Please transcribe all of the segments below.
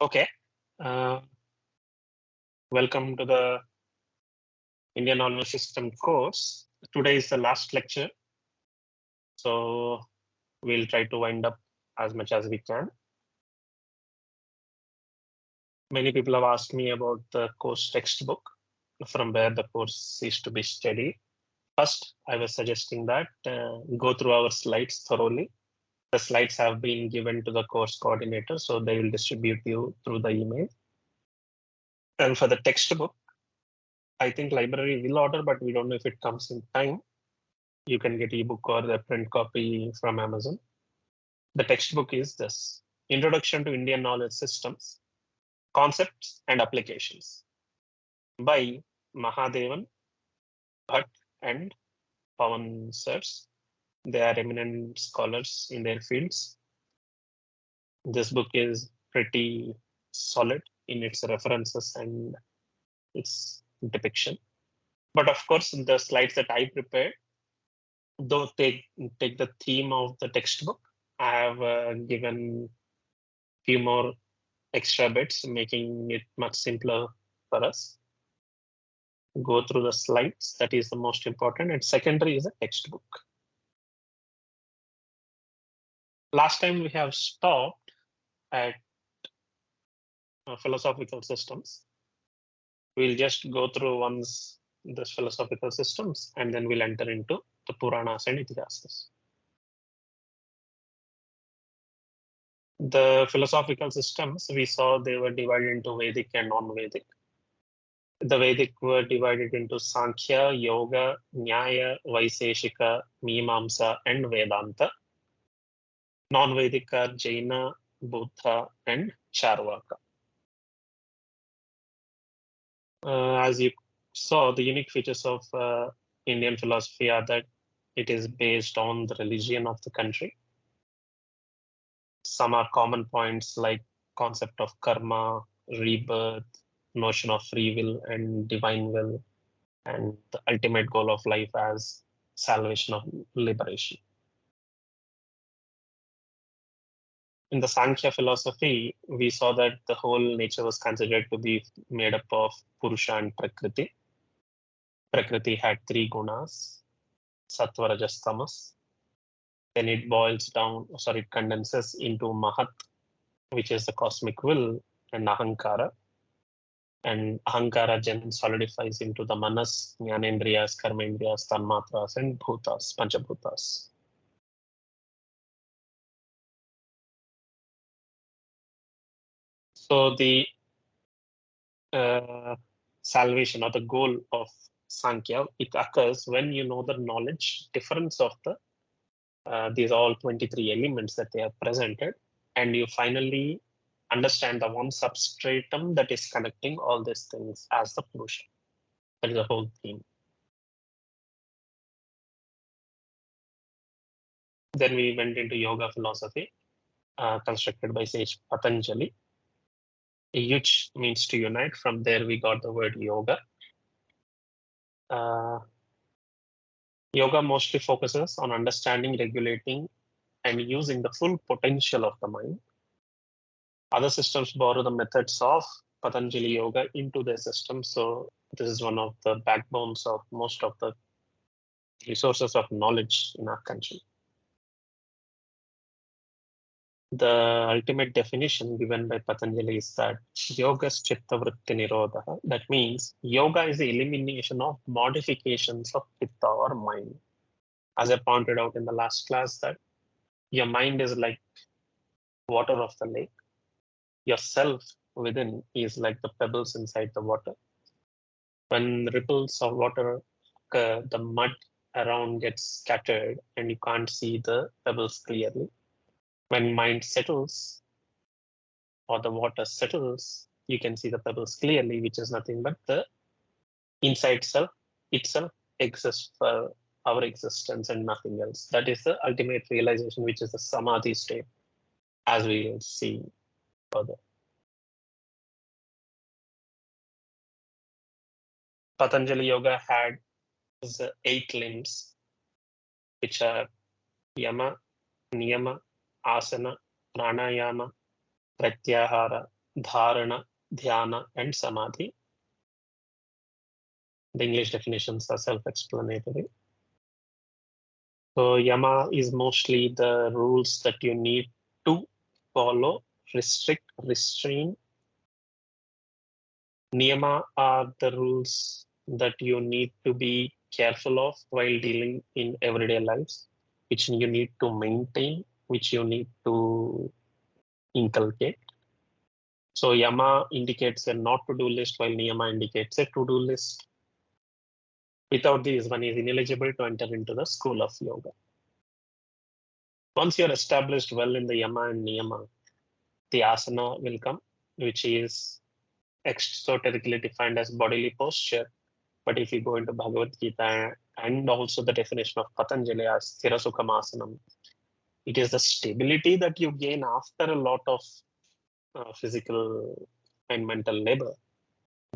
Okay. Welcome to the Indian Knowledge System course. Today is the last lecture, so we'll try to wind up as much as we can. Many people have asked me about the course textbook, from where the course is to be studied. First, I was suggesting that go through our slides thoroughly. The slides have been given to the course coordinator, so they will distribute you through the email. And for the textbook, I think library will order, but we don't know if it comes in time. You can get ebook or the print copy from Amazon. The textbook is this: Introduction to Indian Knowledge Systems, Concepts and Applications by Mahadevan, Bhat and Pavan sirs. They are eminent scholars in their fields. This book is pretty solid in its references and its depiction. But of course, the slides that I prepared, though take the theme of the textbook, I have given few more extra bits, making it much simpler for us. Go through the slides, that is the most important, and secondary is a textbook. Last time we have stopped at philosophical systems. We'll just go through once this philosophical systems, and then we'll enter into the Purāṇās and Itihāsās. The philosophical systems, we saw they were divided into Vedic and non-Vedic. The Vedic were divided into Sankhya, Yoga, Nyaya, Vaiseshika, Mimamsa, and Vedanta. Non-Vedic are Jaina, Buddha, and Charvaka. As you saw, the unique features of Indian philosophy are that it is based on the religion of the country. Some are common points like concept of karma, rebirth, notion of free will and divine will, and the ultimate goal of life as salvation of liberation. In the Sankhya philosophy, we saw that the whole nature was considered to be made up of Purusha and Prakriti. Prakriti had three gunas, Sattva, Rajas, Tamas. Then it it condenses into Mahat, which is the cosmic will, and Ahankara. And Ahankara then solidifies into the Manas, Jnanendriyas, Karmendriyas, Tanmatras, and Bhutas, Panchabhutas. So the salvation or the goal of Sankhya, it occurs when you know the knowledge difference of the these all 23 elements that they have presented, and you finally understand the one substratum that is connecting all these things as the Purusha. That is the whole theme. Then we went into yoga philosophy, constructed by sage Patanjali. Yuj means to unite. From there we got the word yoga. Yoga mostly focuses on understanding, regulating, and using the full potential of the mind. Other systems borrow the methods of Patanjali Yoga into their system. So this is one of the backbones of most of the resources of knowledge in our country. The ultimate definition given by Patanjali is that yoga is chitta vritti nirodha. That means yoga is the elimination of modifications of chitta or mind. As I pointed out in the last class, that your mind is like water of the lake. Yourself within is like the pebbles inside the water. When ripples of water occur, the mud around gets scattered and you can't see the pebbles clearly. When mind settles or the water settles, you can see the pebbles clearly, which is nothing but the inside self itself exists for our existence and nothing else. That is the ultimate realization, which is the samadhi state, as we will see further. Patanjali Yoga had the 8 limbs, which are Yama, Niyama, Asana, Pranayama, Pratyahara, dharana, dhyana, and samadhi. The English definitions are self-explanatory. So yama is mostly the rules that you need to follow, restrict, restrain. Niyama are the rules that you need to be careful of while dealing in everyday lives, which you need to maintain, which you need to inculcate. So yama indicates a not to-do list, while niyama indicates a to-do list. Without these, one is ineligible to enter into the school of yoga. Once you're established well in the yama and niyama, the asana will come, which is exoterically defined as bodily posture. But if you go into Bhagavad Gita and also the definition of Patanjali as Sthirasukham asanam, it is the stability that you gain after a lot of physical and mental labor.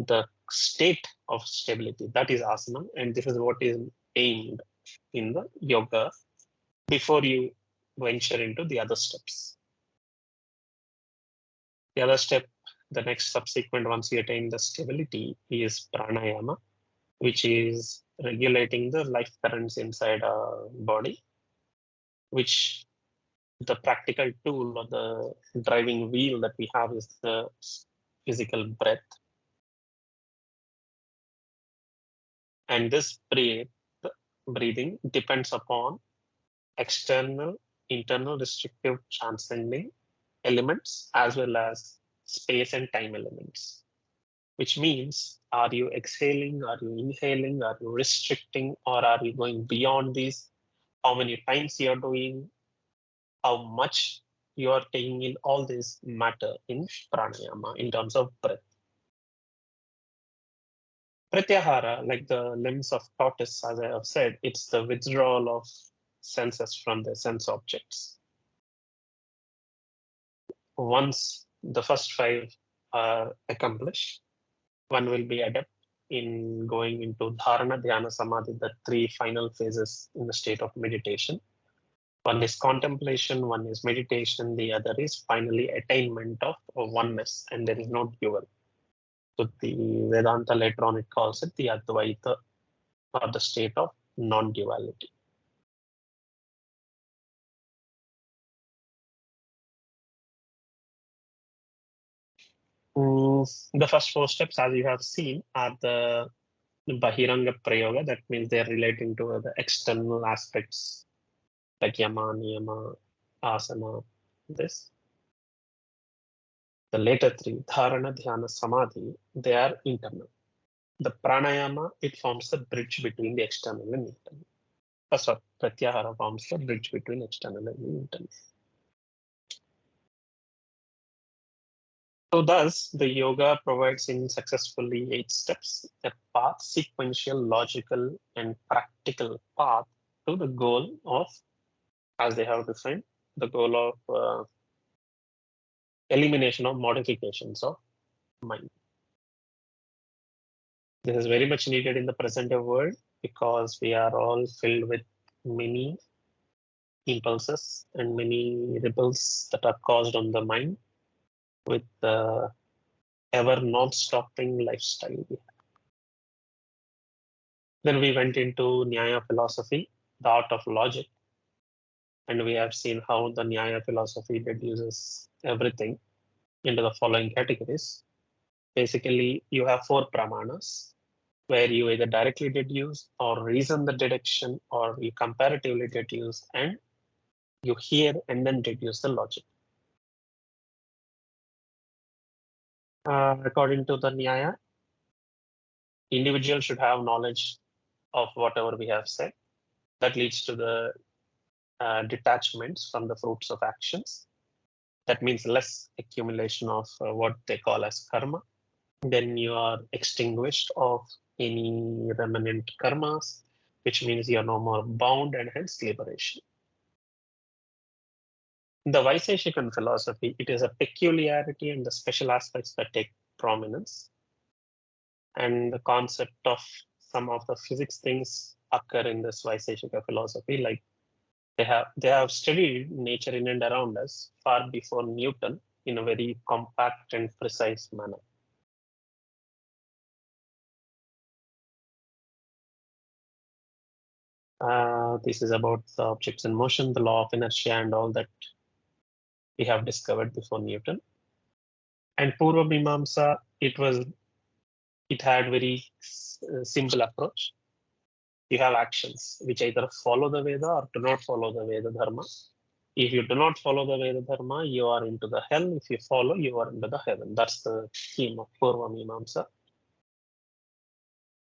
The state of stability, that is asana, and this is what is aimed in the yoga before you venture into the other steps. The other step, the next subsequent, once you attain the stability, is pranayama, which is regulating the life currents inside our body, which the practical tool or the driving wheel that we have is the physical breath. And this breathing depends upon external, internal restrictive transcending elements as well as space and time elements, which means, are you exhaling, are you inhaling, are you restricting, or are you going beyond these? How many times you are doing, how much you are taking in, all this matter in pranayama in terms of breath. Pratyahara, like the limbs of tortoise, as I have said, it's the withdrawal of senses from the sense objects. Once the first 5 are accomplished, one will be adept in going into dharana, dhyana, samadhi, the 3 final phases in the state of meditation. One is contemplation, one is meditation, the other is finally attainment of oneness, and there is no dual. So the Vedanta later on it calls it the Advaita, or the state of non-duality. The first 4 steps, as you have seen, are the Bahiranga Prayoga. That means they're relating to the external aspects like yama, niyama, asana, this. The later 3, dharana, dhyana, samadhi, they are internal. The pranayama, it forms the bridge between the external and internal. Sorry, pratyahara forms the bridge between external and internal. So thus, the yoga provides in successfully 8 steps, a path, sequential, logical, and practical path to the goal of, as they have defined, the goal of elimination of modifications of mind. This is very much needed in the present day world because we are all filled with many impulses and many ripples that are caused on the mind with the ever non-stopping lifestyle we have. Then we went into Nyaya philosophy, the art of logic, and we have seen how the Nyaya philosophy deduces everything into the following categories. Basically, you have 4 Purāṇās, where you either directly deduce or reason the deduction, or you comparatively deduce and you hear and then deduce the logic. According to the Nyaya, individual should have knowledge of whatever we have said. That leads to the detachments from the fruits of actions. That means less accumulation of what they call as karma. Then you are extinguished of any remnant karmas, which means you are no more bound and hence liberation. The Vaiseshikan philosophy, it is a peculiarity and the special aspects that take prominence. And the concept of some of the physics things occur in this Vaiseshika philosophy, like they have studied nature in and around us far before Newton, in a very compact and precise manner. This is about the objects in motion, the law of inertia, and all that we have discovered before Newton. And Purva Mimamsa, it had very simple approach. You have actions which either follow the Veda or do not follow the Veda Dharma. If you do not follow the Veda Dharma, you are into the hell. If you follow, you are into the heaven. That's the theme of Purva Mimamsa.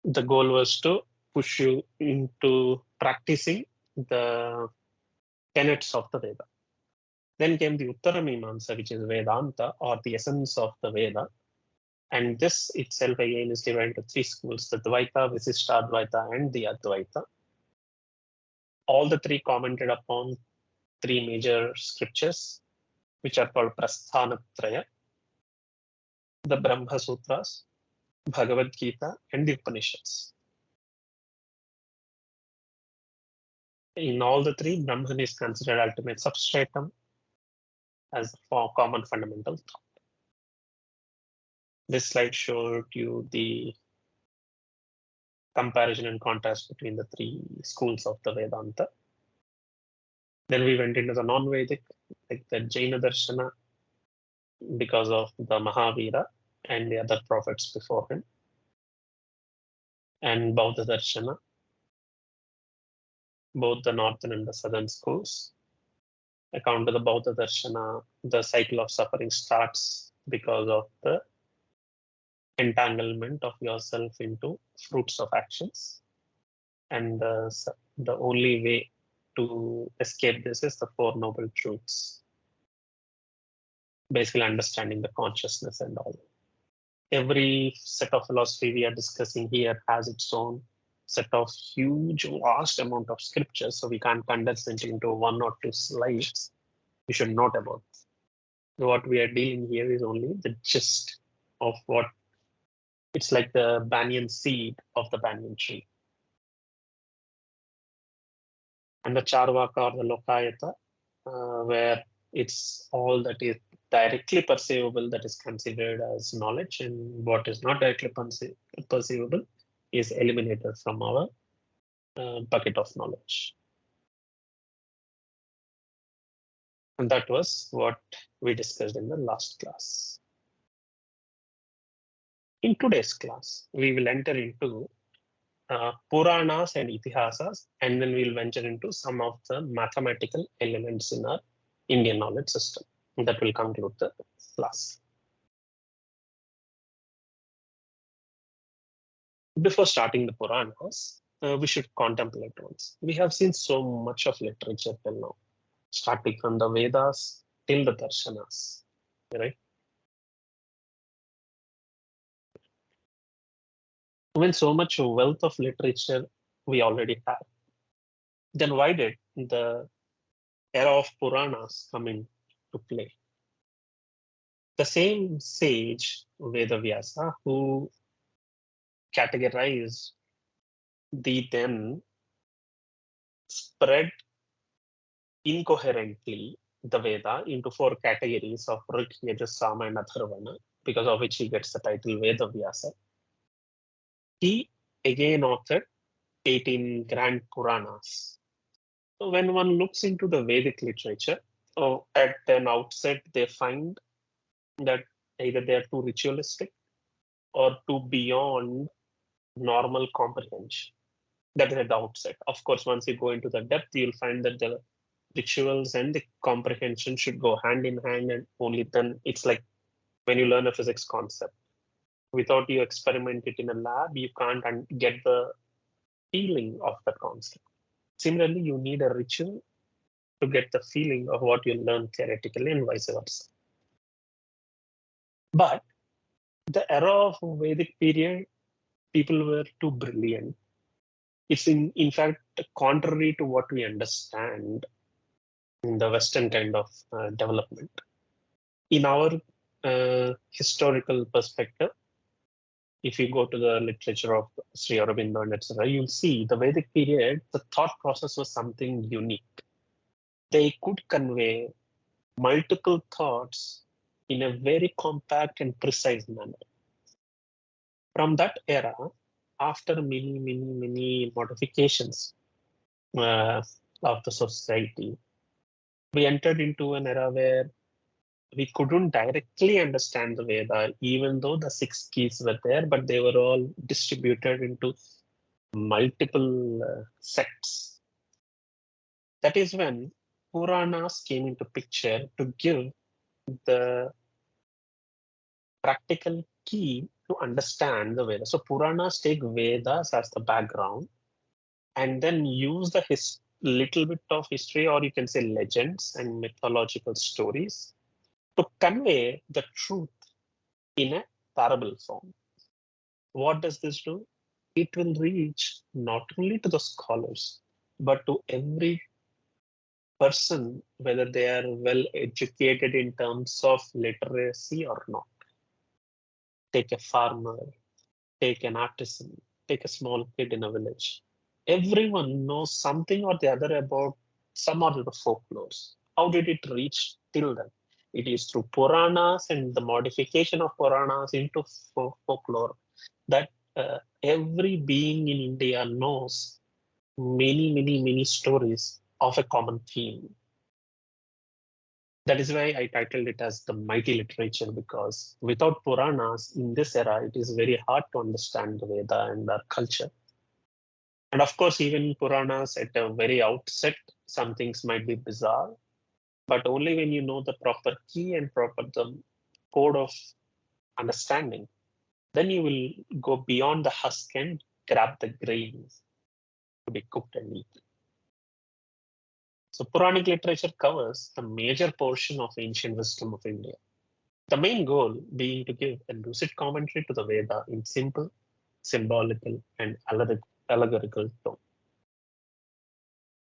The goal was to push you into practicing the tenets of the Veda. Then came the Uttara Mimamsa, which is Vedanta, or the essence of the Veda. And this itself again is divided into three schools: the Dvaita, Visishtadvaita, and the Advaita. All the three commented upon three major scriptures, which are called Prasthanatraya, the Brahma Sutras, Bhagavad Gita, and the Upanishads. In all the three, Brahman is considered ultimate substratum as the common fundamental thought. This slide showed you the comparison and contrast between the three schools of the Vedanta. Then we went into the non-Vedic, like the Jaina Darshana, because of the Mahavira and the other prophets before him. And Bauddha Darshana, both the northern and the southern schools. According to the Bauddha Darshana, the cycle of suffering starts because of the entanglement of yourself into fruits of actions. And the only way to escape this is the Four Noble Truths. Basically understanding the consciousness and all. Every set of philosophy we are discussing here has its own set of huge, vast amount of scriptures, so we can't condense it into one or two slides. We should note about it. What we are dealing here is only the gist of what it's like, the banyan seed of the banyan tree. And the Charvaka or the Lokayata, where it's all that is directly perceivable that is considered as knowledge, and what is not directly perceivable is eliminated from our bucket of knowledge. And that was what we discussed in the last class. In today's class, we will enter into Purāṇās and Itihāsās, and then we'll venture into some of the mathematical elements in our Indian knowledge system. And that will conclude the class. Before starting the Purāṇās, we should contemplate once. We have seen so much of literature till now, starting from the Vedas till the Darshanas, right? When so much wealth of literature we already have, then why did the era of Purāṇās come into play? The same sage, Vedavyasa, who categorized the then spread incoherently the Veda into four categories of Rig, Yajus, Sama, and Atharvana, because of which he gets the title Vedavyasa. He again authored 18 grand Purāṇās. So when one looks into the Vedic literature, at an outset they find that either they are too ritualistic or too beyond normal comprehension. That is at the outset. Of course, once you go into the depth, you'll find that the rituals and the comprehension should go hand in hand, and only then it's like when you learn a physics concept. Without you experiment it in a lab, you can't get the feeling of the concept. Similarly, you need a ritual to get the feeling of what you learn theoretically, and vice versa. But the era of Vedic period, people were too brilliant. It's in fact contrary to what we understand in the Western kind of development. In our historical perspective, if you go to the literature of Sri Aurobindo and etc., you'll see the Vedic period, the thought process was something unique. They could convey multiple thoughts in a very compact and precise manner. From that era, after many modifications of the society, we entered into an era where we couldn't directly understand the Veda, even though the 6 keys were there, but they were all distributed into multiple sects. That is when Purāṇās came into picture to give the practical key to understand the Vedas. So Purāṇās take Vedas as the background and then use the little bit of history, or you can say legends and mythological stories, to convey the truth in a parable form. What does this do? It will reach not only to the scholars, but to every person, whether they are well educated in terms of literacy or not. Take a farmer, take an artisan, take a small kid in a village. Everyone knows something or the other about some of the folklores. How did it reach till then? It is through Purāṇās and the modification of Purāṇās into folklore that every being in India knows many stories of a common theme. That is why I titled it as the mighty literature, because without Purāṇās in this era, it is very hard to understand the Veda and our culture. And of course, even Purāṇās at a very outset, some things might be bizarre, but only when you know the proper key and the code of understanding, then you will go beyond the husk and grab the grains to be cooked and eaten. So Puranic literature covers a major portion of ancient wisdom of India. The main goal being to give a lucid commentary to the Veda in simple, symbolical, and allegorical tone.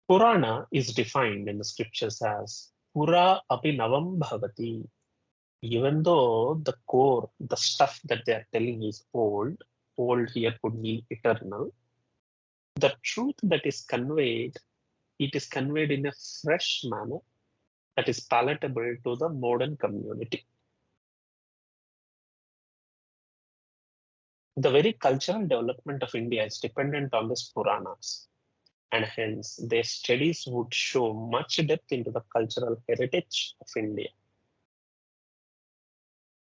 Purana is defined in the scriptures as Pura Abhinavam Bhavati. Even though the core, the stuff that they are telling is old here could mean eternal, the truth that is conveyed, it is conveyed in a fresh manner that is palatable to the modern community. The very cultural development of India is dependent on this Purāṇās, and hence their studies would show much depth into the cultural heritage of India.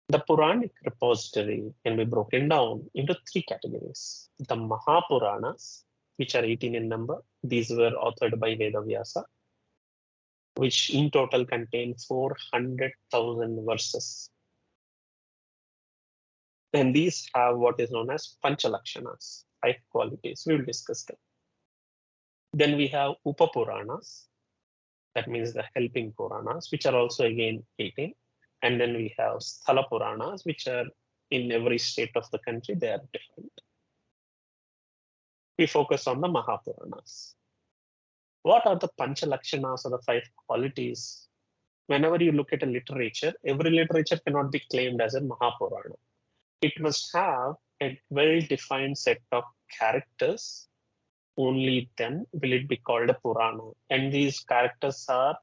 The Puranic repository can be broken down into 3 categories. The Mahapurāṇās, which are 18 in number. These were authored by Vedavyasa, which in total contain 400,000 verses. And these have what is known as Panchalakshanas, 5 qualities. We will discuss them. Then we have Upapurāṇās, that means the helping Puranas, which are also again 18. And then we have Sthala Puranas, which are in every state of the country, they are different. We focus on the Mahapuranas. What are the Panchalakshanas, or the 5 qualities? Whenever you look at a literature, every literature cannot be claimed as a Mahapurana. It must have a well-defined set of characters. Only then will it be called a Purana. And these characters are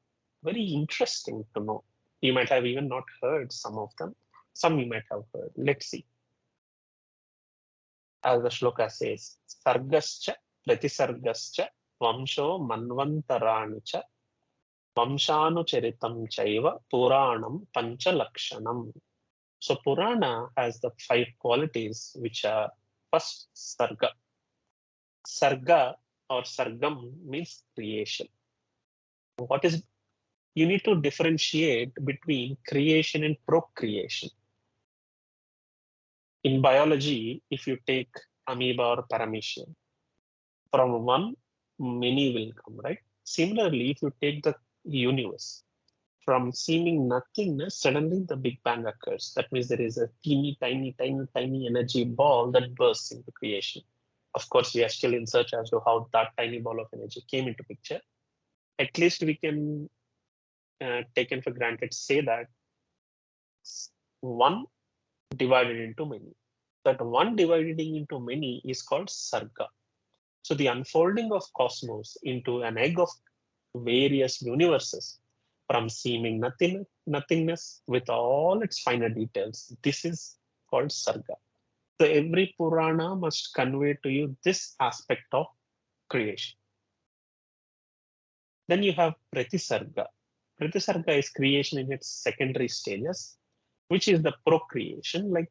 very interesting to know. You might have even not heard some of them. Some you might have heard. Let's see. As the shloka says, Sargascha Pratisargascha Vamsho Manvantaranicha Vamshanucharitam Chaiva Puranam Panchalakshanam. So Purana has the 5 qualities, which are first Sarga. Sarga or Sargam means creation. What is you need to differentiate between creation and procreation. In biology, if you take amoeba or paramecium, from one, many will come, right? Similarly, if you take the universe, from seeming nothingness, suddenly the Big Bang occurs. That means there is a tiny energy ball that bursts into creation. Of course, we are still in search as to how that tiny ball of energy came into picture. At least we can taken for granted say that one divided into many. That one divided into many is called Sarga. So the unfolding of cosmos into an egg of various universes, from seeming nothingness with all its finer details. This is called Sarga. So every Purana must convey to you this aspect of creation. Then you have Pratisarga. Pratisarga is creation in its secondary stages, which is the procreation, like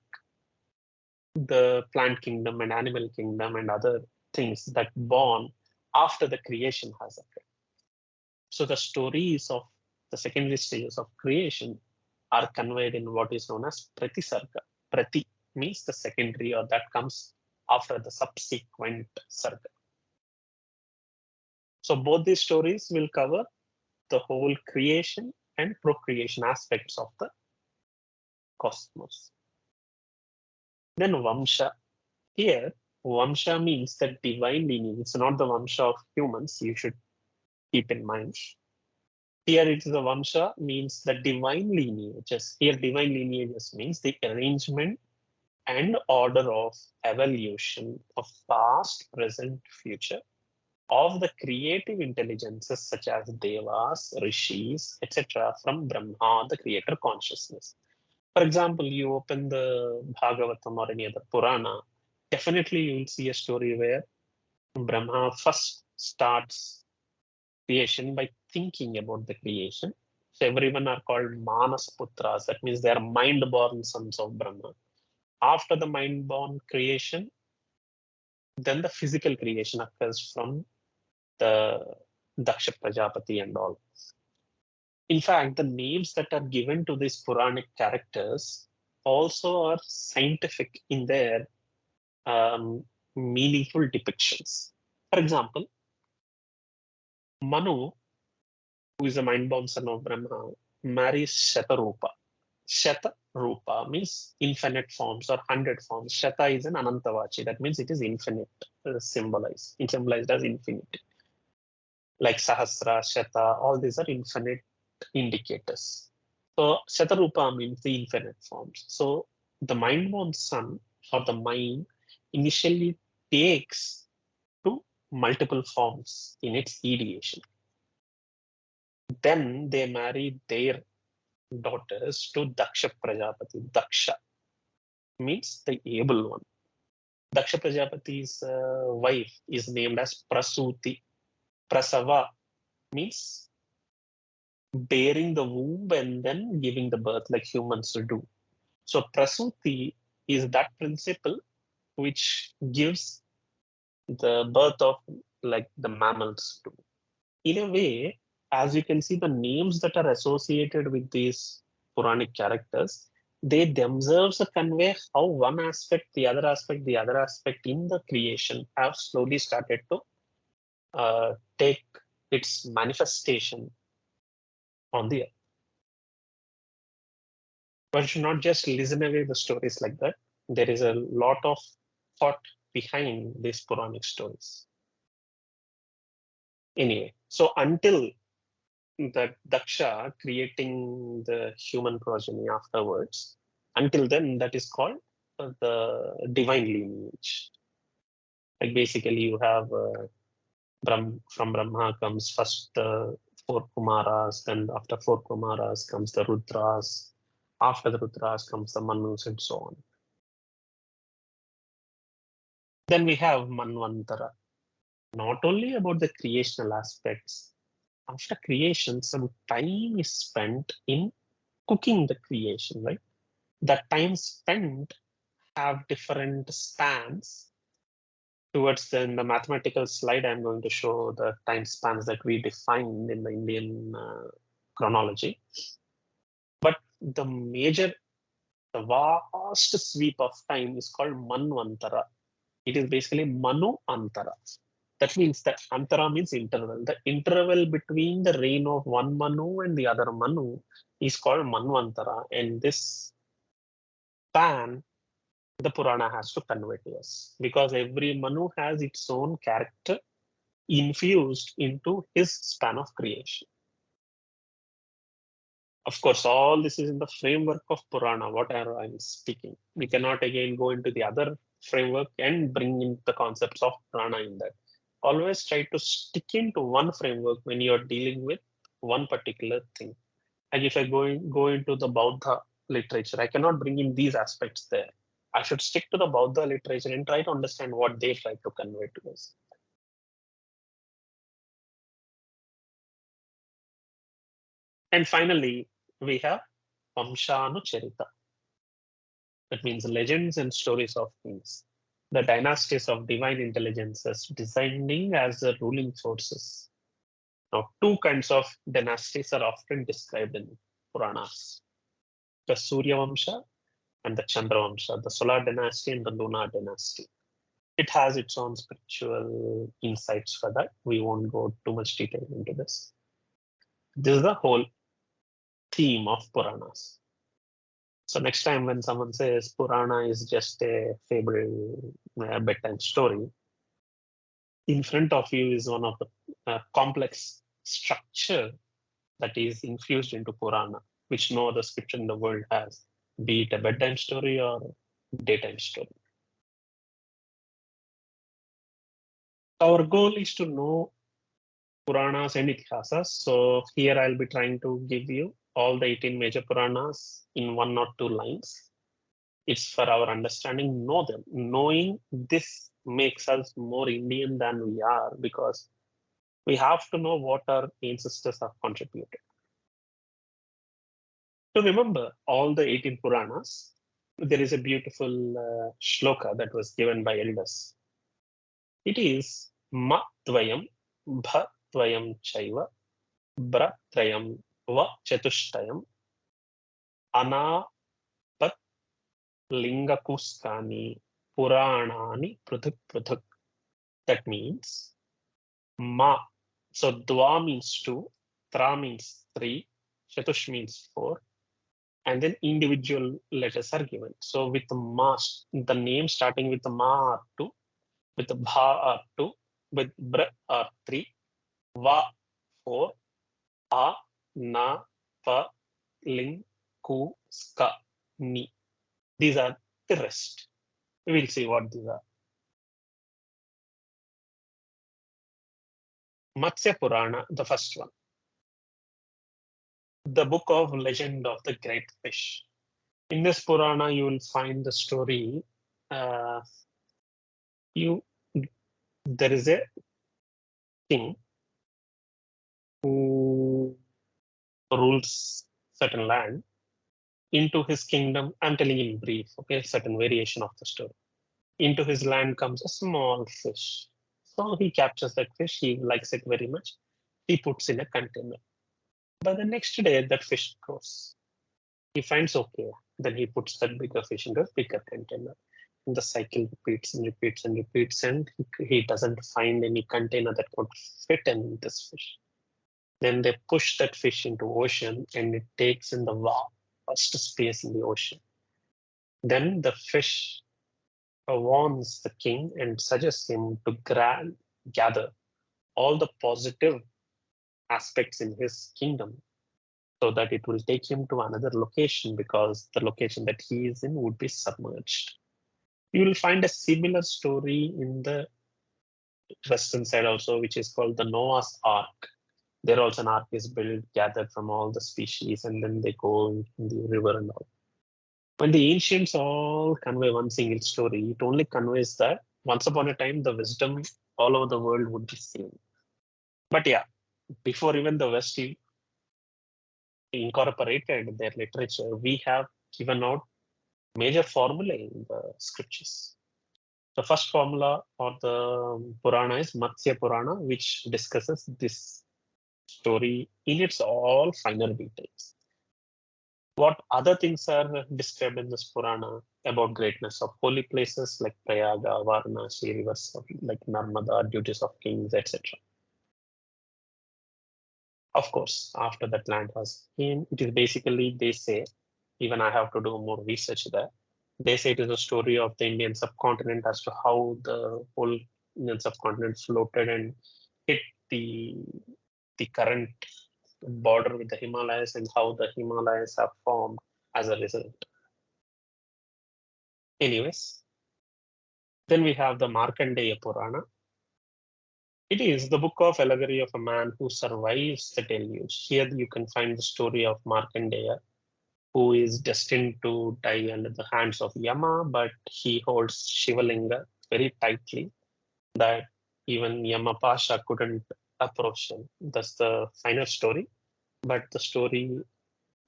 the plant kingdom and animal kingdom and other things that born after the creation has occurred. So the stories of the secondary stages of creation are conveyed in what is known as Pratisarga. Prati means the secondary, or that comes after the subsequent sarga. So both these stories will cover the whole creation and procreation aspects of the cosmos. Then Vamsha. Here, Vamsha means the divine lineage. It's not the Vamsha of humans, you should keep in mind. Here it is the Vamsha means the divine lineages. Here divine lineages means the arrangement and order of evolution of past, present, future of the creative intelligences such as Devas, Rishis, etc. from Brahma, the creator consciousness. For example, you open the Bhagavatam or any other Purana, definitely you will see a story where Brahma first starts creation by thinking about the creation. So everyone are called Manas Putras. That means they are mind-born sons of Brahma. After the mind-born creation, then the physical creation occurs from the Daksha Prajapati and all. In fact, the names that are given to these Puranic characters also are scientific in their meaningful depictions. For example, Manu, who is a mind-born son of Brahma, marries Shatarupa. Shatarupa means infinite forms or 100 forms. Shata is an Anantavachi. That means it is infinite, symbolized. It's symbolized as infinity. Like Sahasra, Shata, all these are infinite indicators. So Shatarupa means the infinite forms. So the mind-born son or the mind initially takes to multiple forms in its ideation. Then they marry their daughters to Daksha Prajapati. Daksha means the able one. Daksha Prajapati's wife is named as Prasuti. Prasava means bearing the womb and then giving the birth like humans do. So Prasuti is that principle which gives the birth of like the mammals do. In a way, as you can see, the names that are associated with these Puranic characters, they themselves convey how one aspect, the other aspect in the creation have slowly started to take its manifestation on the earth. One should not just listen away the stories like that. There is a lot of thought behind these Puranic stories. Anyway, so until the Daksha creating the human progeny afterwards, until then that is called the divine lineage. Like basically you have from Brahma comes first 4 Kumaras, then after 4 Kumaras comes the Rudras, after the Rudras comes the Manus and so on. Then we have Manvantara, not only about the creational aspects. After creation, some time is spent in cooking the creation, right? That time spent have different spans. Towards the mathematical slide, I'm going to show the time spans that we defined in the Indian chronology. But the vast sweep of time is called Manvantara. It is basically Manu Antara. That means that Antara means interval. The interval between the reign of one Manu and the other Manu is called Manvantara. And this span the Purana has to convey to us, because every Manu has its own character infused into his span of creation. Of course, all this is in the framework of Purana, what I'm speaking. We cannot again go into the other framework and bring in the concepts of Purana in that. Always try to stick into one framework when you're dealing with one particular thing. And if I go into the Bauddha literature, I cannot bring in these aspects there. I should stick to the Bauddha literature and try to understand what they try to convey to us. And finally, we have Vamshanucharita. That means legends and stories of kings, the dynasties of divine intelligences descending as the ruling forces. Now, two kinds of dynasties are often described in Purāṇās: the Surya Vamsha and the Chandra Vamsha, the solar dynasty and the lunar dynasty. It has its own spiritual insights for that. We won't go too much detail into this. This is the whole theme of Purāṇās. So next time when someone says Purana is just a fable, bedtime story, in front of you is one of the complex structure that is infused into Purana, which no other scripture in the world has, be it a bedtime story or daytime story. Our goal is to know Purāṇās and Itihāsās. So here I'll be trying to give you all the 18 major Purāṇās in 1 or 2 lines. It's for our understanding, know them. Knowing this makes us more Indian than we are, because we have to know what our ancestors have contributed. To remember all the 18 Puranas, there is a beautiful shloka that was given by elders. It is Ma Dvayam, Bha Dvayam Chaiva, Bra Trayam, Va Chatushtayam, Ana Lingakuskani Purāṇāni Pruthuk Pruthuk. That means Ma. So Dva means 2, Tra means 3, Chatush means 4, and then individual letters are given. So with Ma, the name starting with Ma are 2, with Bha are 2, with Bra are 3, Va 4, A, Na, Pa, Ling, Ku, Ska, Ni. These are the rest. We'll see what these are. Matsya Purana, the first one. The book of legend of the great fish. In this Purana, you will find the story. There is a king who rules certain land. Into his kingdom, I'm telling in brief, okay, certain variation of the story. Into his land comes a small fish. So he captures that fish, he likes it very much. He puts in a container. But the next day, that fish grows. He finds okay. Then he puts that bigger fish into a bigger container. And the cycle repeats and repeats and repeats, and he doesn't find any container that could fit in this fish. Then they push that fish into ocean, and it takes in the vast space in the ocean. Then the fish warns the king and suggests him to gather all the positive aspects in his kingdom, so that it will take him to another location, because the location that he is in would be submerged. You will find a similar story in the western side also, which is called the Noah's Ark. There also an ark is built, gathered from all the species, and then they go in the river and all. When the ancients all convey one single story, it only conveys that once upon a time, the wisdom all over the world would be seen. But yeah, before even the West incorporated their literature, we have given out major formulae in the scriptures. The first formula of the Purana is Matsya Purana, which discusses this story in its all finer details. What other things are described in this Purana about greatness of holy places like Prayaga, Varanasi, rivers like Narmada, duties of kings, etc. Of course, after that land was came, it is basically, they say, even I have to do more research there. They say it is a story of the Indian subcontinent as to how the whole Indian subcontinent floated and hit the current border with the Himalayas, and how the Himalayas have formed as a result. Anyways, then we have the Markandeya Purana. It is the book of allegory of a man who survives the deluge. Here you can find the story of Markandeya, who is destined to die under the hands of Yama, but he holds Shivalinga very tightly that even Yama Pasha couldn't approach him. That's the final story, but the story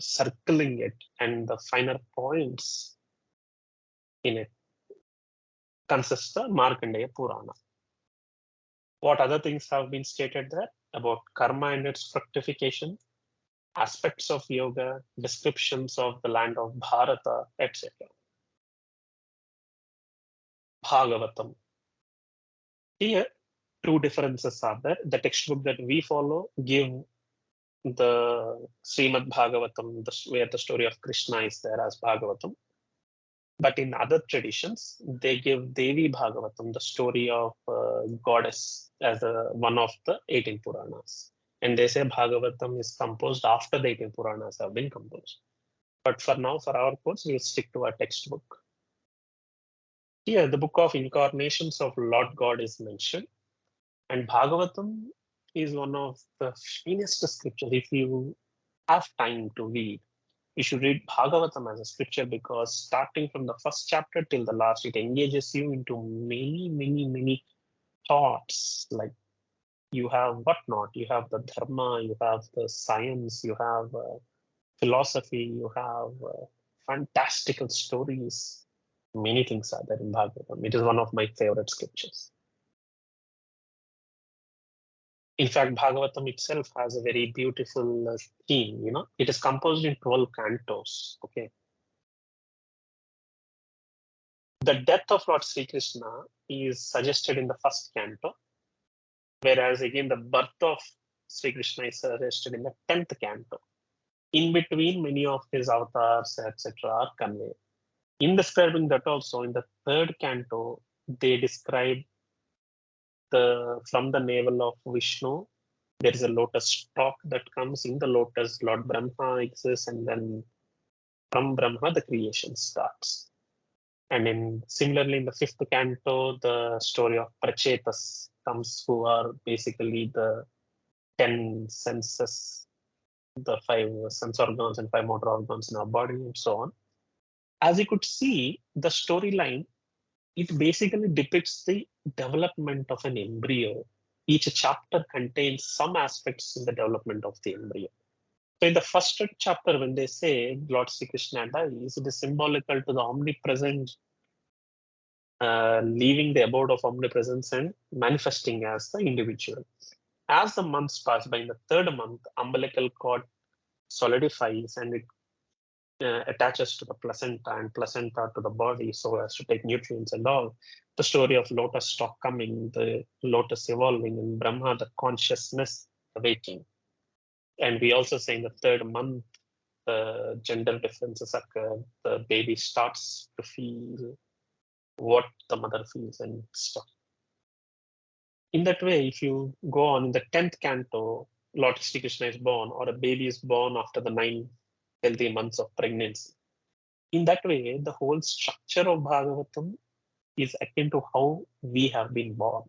circling it and the finer points in it consists the Markandeya Purana. What other things have been stated there about karma and its fructification, aspects of yoga, descriptions of the land of Bharata, etc. Bhagavatam. Here, two differences are there. The textbook that we follow give the Srimad Bhagavatam, where the story of Krishna is there as Bhagavatam. But in other traditions, they give Devi Bhagavatam, the story of goddess, as one of the 18 Purāṇās. And they say Bhagavatam is composed after the 18 Purāṇās have been composed. But for now, for our course, we'll stick to our textbook. Here, the book of incarnations of Lord God is mentioned. And Bhagavatam is one of the finest scriptures. If you have time to read, you should read Bhagavatam as a scripture, because starting from the first chapter till the last, it engages you into many thoughts. Like you have whatnot, you have the dharma, you have the science, you have philosophy, you have fantastical stories. Many things are there in Bhagavatam. It is one of my favorite scriptures. In fact, Bhagavatam itself has a very beautiful theme. It is composed in 12 cantos. Okay. The death of Lord Sri Krishna is suggested in the first canto, whereas again the birth of Sri Krishna is suggested in the 10th canto. In between, many of his avatars, etc., are conveyed. In describing that also, in the third canto, they describe from the navel of Vishnu, there is a lotus stalk that comes. In the lotus, Lord Brahma exists, and then from Brahma, the creation starts. And similarly, in the fifth canto, the story of Prachetas comes, who are basically the 10 senses, the 5 sense organs and 5 motor organs in our body, and so on. As you could see, the storyline, it basically depicts the development of an embryo. Each chapter contains some aspects in the development of the embryo. So in the first chapter, when they say Lord Sri Krishna dies, it is symbolical to the omnipresent leaving the abode of omnipresence and manifesting as the individual. As the months pass by, in the third month, umbilical cord solidifies and it attaches to the placenta and placenta to the body so as to take nutrients and all. The story of lotus stalk coming, the lotus evolving, and Brahma, the consciousness awaking. And we also say in the third month, the gender differences occur. The baby starts to feel what the mother feels and stuff. In that way, if you go on in the 10th canto, Lord Sri Krishna is born, or a baby is born after the 9 healthy months of pregnancy. In that way, the whole structure of Bhagavatam is akin to how we have been born.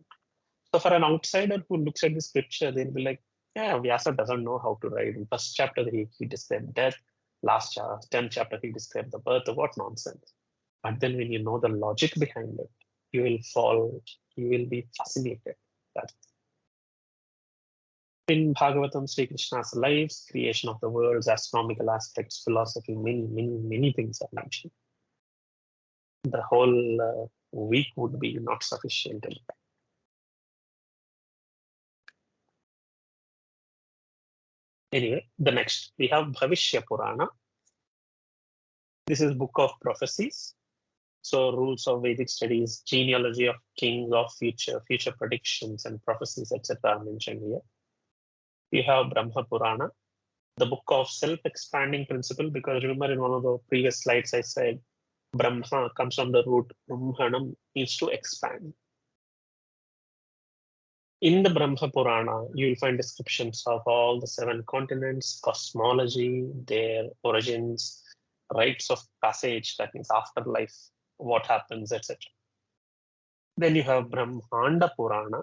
So for an outsider who looks at the scripture, they'll be like, yeah, Vyasa doesn't know how to write. In first chapter, he described death. Last 10th chapter, he described the birth. What nonsense. But then when you know the logic behind it, you will be fascinated. That's in Bhagavatam, Sri Krishna's lives, creation of the worlds, astronomical aspects, philosophy, many things are mentioned. The whole week would be not sufficient. Anyway, the next, we have Bhavishya Purana. This is book of prophecies. So rules of Vedic studies, genealogy of kings of future predictions and prophecies, etc. are mentioned here. We have Brahma Purana, the book of self-expanding principle, because remember in one of the previous slides I said Brahma comes from the root Brahmanam, means to expand. In the Brahma Purana, you will find descriptions of all the 7 continents, cosmology, their origins, rites of passage, that means afterlife, what happens, etc. Then you have Brahmanda Purana,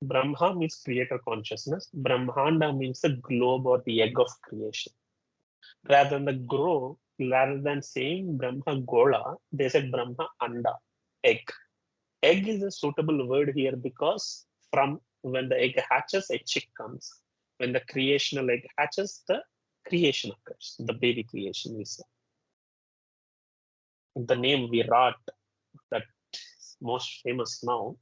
Brahma means creator consciousness. Brahmanda means the globe or the egg of creation. Rather than saying Brahma Gola, they said Brahma Anda, egg. Egg is a suitable word here because from when the egg hatches, a chick comes. When the creational egg hatches, the creation occurs, the baby creation we say. The name Virat, that is most famous now,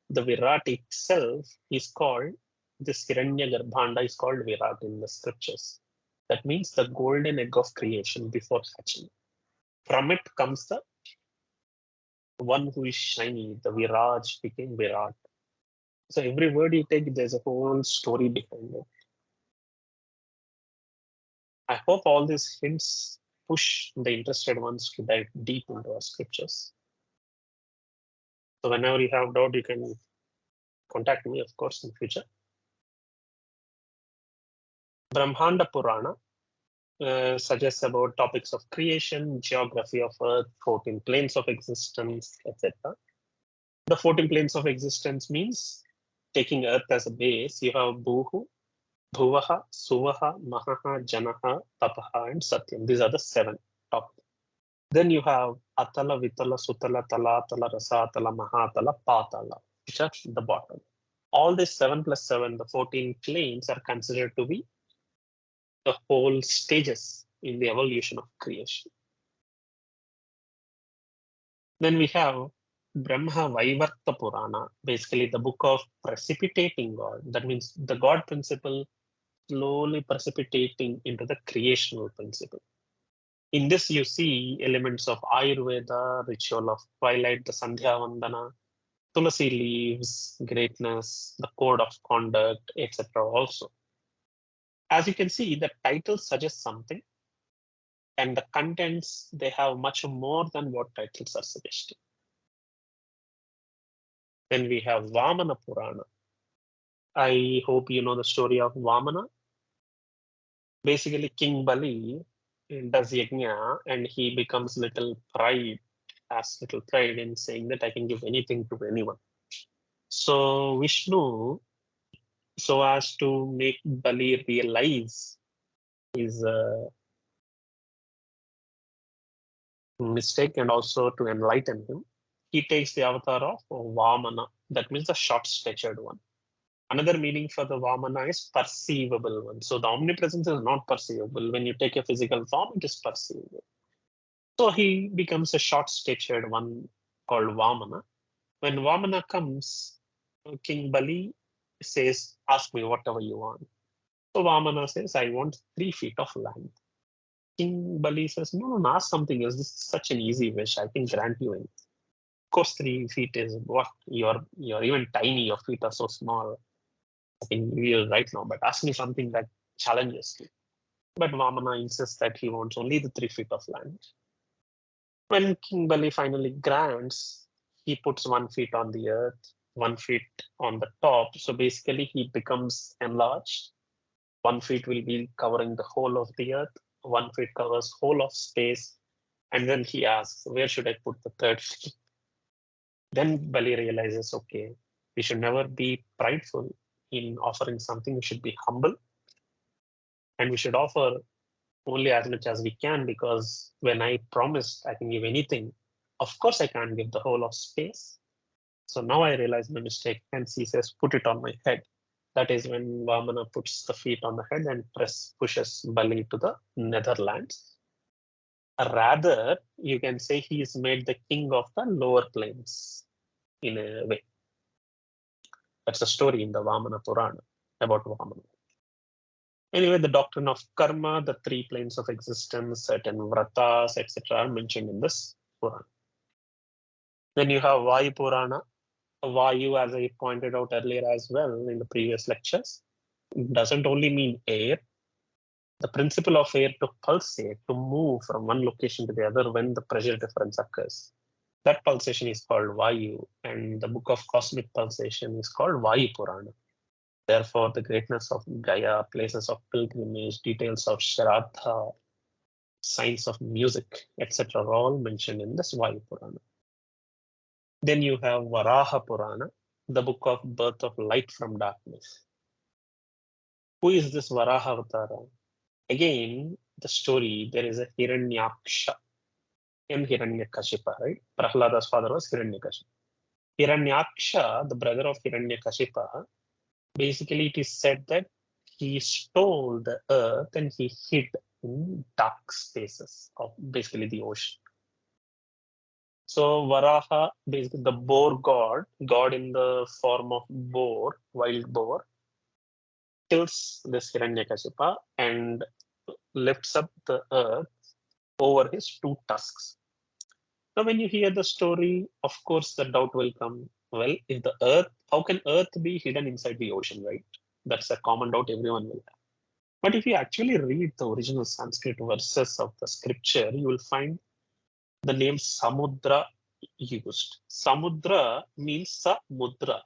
the Virat itself is called, this Hiranyagarbhanda is called Virat in the scriptures. That means the golden egg of creation before hatching. From it comes the one who is shiny, the Viraj became Virat. So every word you take, there's a whole story behind it. I hope all these hints push the interested ones to dive deep into our scriptures. So whenever you have doubt, you can contact me, of course, in future. Brahmanda Purana suggests about topics of creation, geography of Earth, 14 planes of existence, etc. The 14 planes of existence means taking Earth as a base, you have Bhuhu, Bhuvaha, Suvaha, Mahaha, Janaha, Tapaha, and Satyam. These are the 7 top. Then you have Atala, Vitala, Sutala, Talatala, Rasatala, Mahatala, Patala, which are the bottom. All these 7 plus 7, the 14 planes are considered to be the whole stages in the evolution of creation. Then we have Brahma Vaivarta Purana, basically the book of precipitating God. That means the God principle slowly precipitating into the creational principle. In this, you see elements of Ayurveda, ritual of twilight, the Sandhya Vandana, Tulasi leaves, greatness, the code of conduct, etc. also. As you can see, the title suggests something, and the contents, they have much more than what titles are suggesting. Then we have Vamana Purana. I hope you know the story of Vamana. Basically, King Bali does yajna and he becomes little pride in saying that I can give anything to anyone. So Vishnu, so as to make Bali realize his mistake and also to enlighten him, he takes the avatar of Vamana. That means the short-statured one. Another meaning for the Vamana is perceivable one. So the omnipresence is not perceivable. When you take a physical form, it is perceivable. So he becomes a short-statured one called Vamana. When Vamana comes, King Bali says, ask me whatever you want. So Vamana says, I want 3 feet of land. King Bali says, no, ask something else. This is such an easy wish. I can grant you anything. Of course, 3 feet is what? You're even tiny. Your feet are so small. I can give you right now, but ask me something that challenges you. But Vamana insists that he wants only the 3 feet of land. When King Bali finally grants, he puts 1 feet on the earth, 1 feet on the top. So basically, he becomes enlarged. 1 feet will be covering the whole of the earth. 1 feet covers whole of space. And then he asks, where should I put the 3rd feet? Then Bali realizes, okay, we should never be prideful in offering something. We should be humble. And we should offer only as much as we can, because when I promised I can give anything, of course I can't give the whole of space. So now I realize my mistake. And he says, put it on my head. That is when Vamana puts the feet on the head and pushes Bali to the netherlands. Rather, you can say he is made the king of the lower planes in a way. That's a story in the Vamana Purana about Vamana. Anyway, the doctrine of karma, the 3 planes of existence, certain vratas, etc. are mentioned in this Purana. Then you have Vayu Purana. Vayu, as I pointed out earlier as well in the previous lectures, doesn't only mean air. The principle of air to pulsate, to move from one location to the other when the pressure difference occurs. That pulsation is called Vayu, and the book of cosmic pulsation is called Vayu Purana. Therefore, the greatness of Gaya, places of pilgrimage, details of Shraddha, signs of music, etc. are all mentioned in this Vayu Purana. Then you have Varaha Purana. the book of birth of light from darkness. Who is this Varaha Avatara? Again, the story, there is a Hiranyaksha and Hiranyakashipa, right? Prahlada's father was Hiranyakashipa. Hiranyaksha, the brother of Hiranyakashipa, basically it is said that he stole the earth and he hid in dark spaces of basically the ocean. So Varaha, basically the boar god in the form of boar, wild boar, kills this Hiranyakashipa and lifts up the earth over his two tusks. Now, when you hear the story, of course, the doubt will come. Well, if the earth, how can earth be hidden inside the ocean, right? That's a common doubt everyone will have. But if you actually read the original Sanskrit verses of the scripture, you will find the name Samudra used. Samudra means Samudra,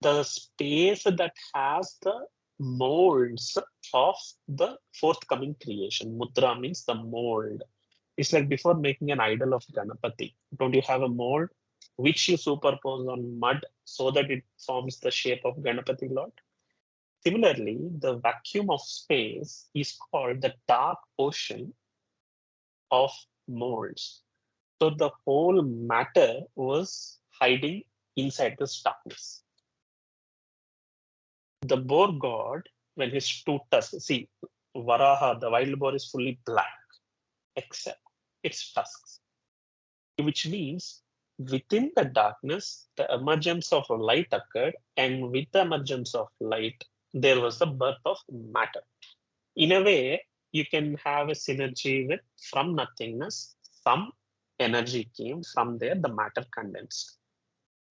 the space that has the molds of the forthcoming creation. Mudra means the mold. It's like before making an idol of Ganapati. Don't you have a mold which you superpose on mud so that it forms the shape of Ganapati Lord? Similarly, the vacuum of space is called the dark ocean of molds. So the whole matter was hiding inside this darkness. The boar god, when his two tusks, see, Varaha, the wild boar, is fully black, except its tusks, which means within the darkness, the emergence of light occurred, and with the emergence of light, there was the birth of matter. In a way, you can have a synergy with from nothingness, some energy came from there, the matter condensed.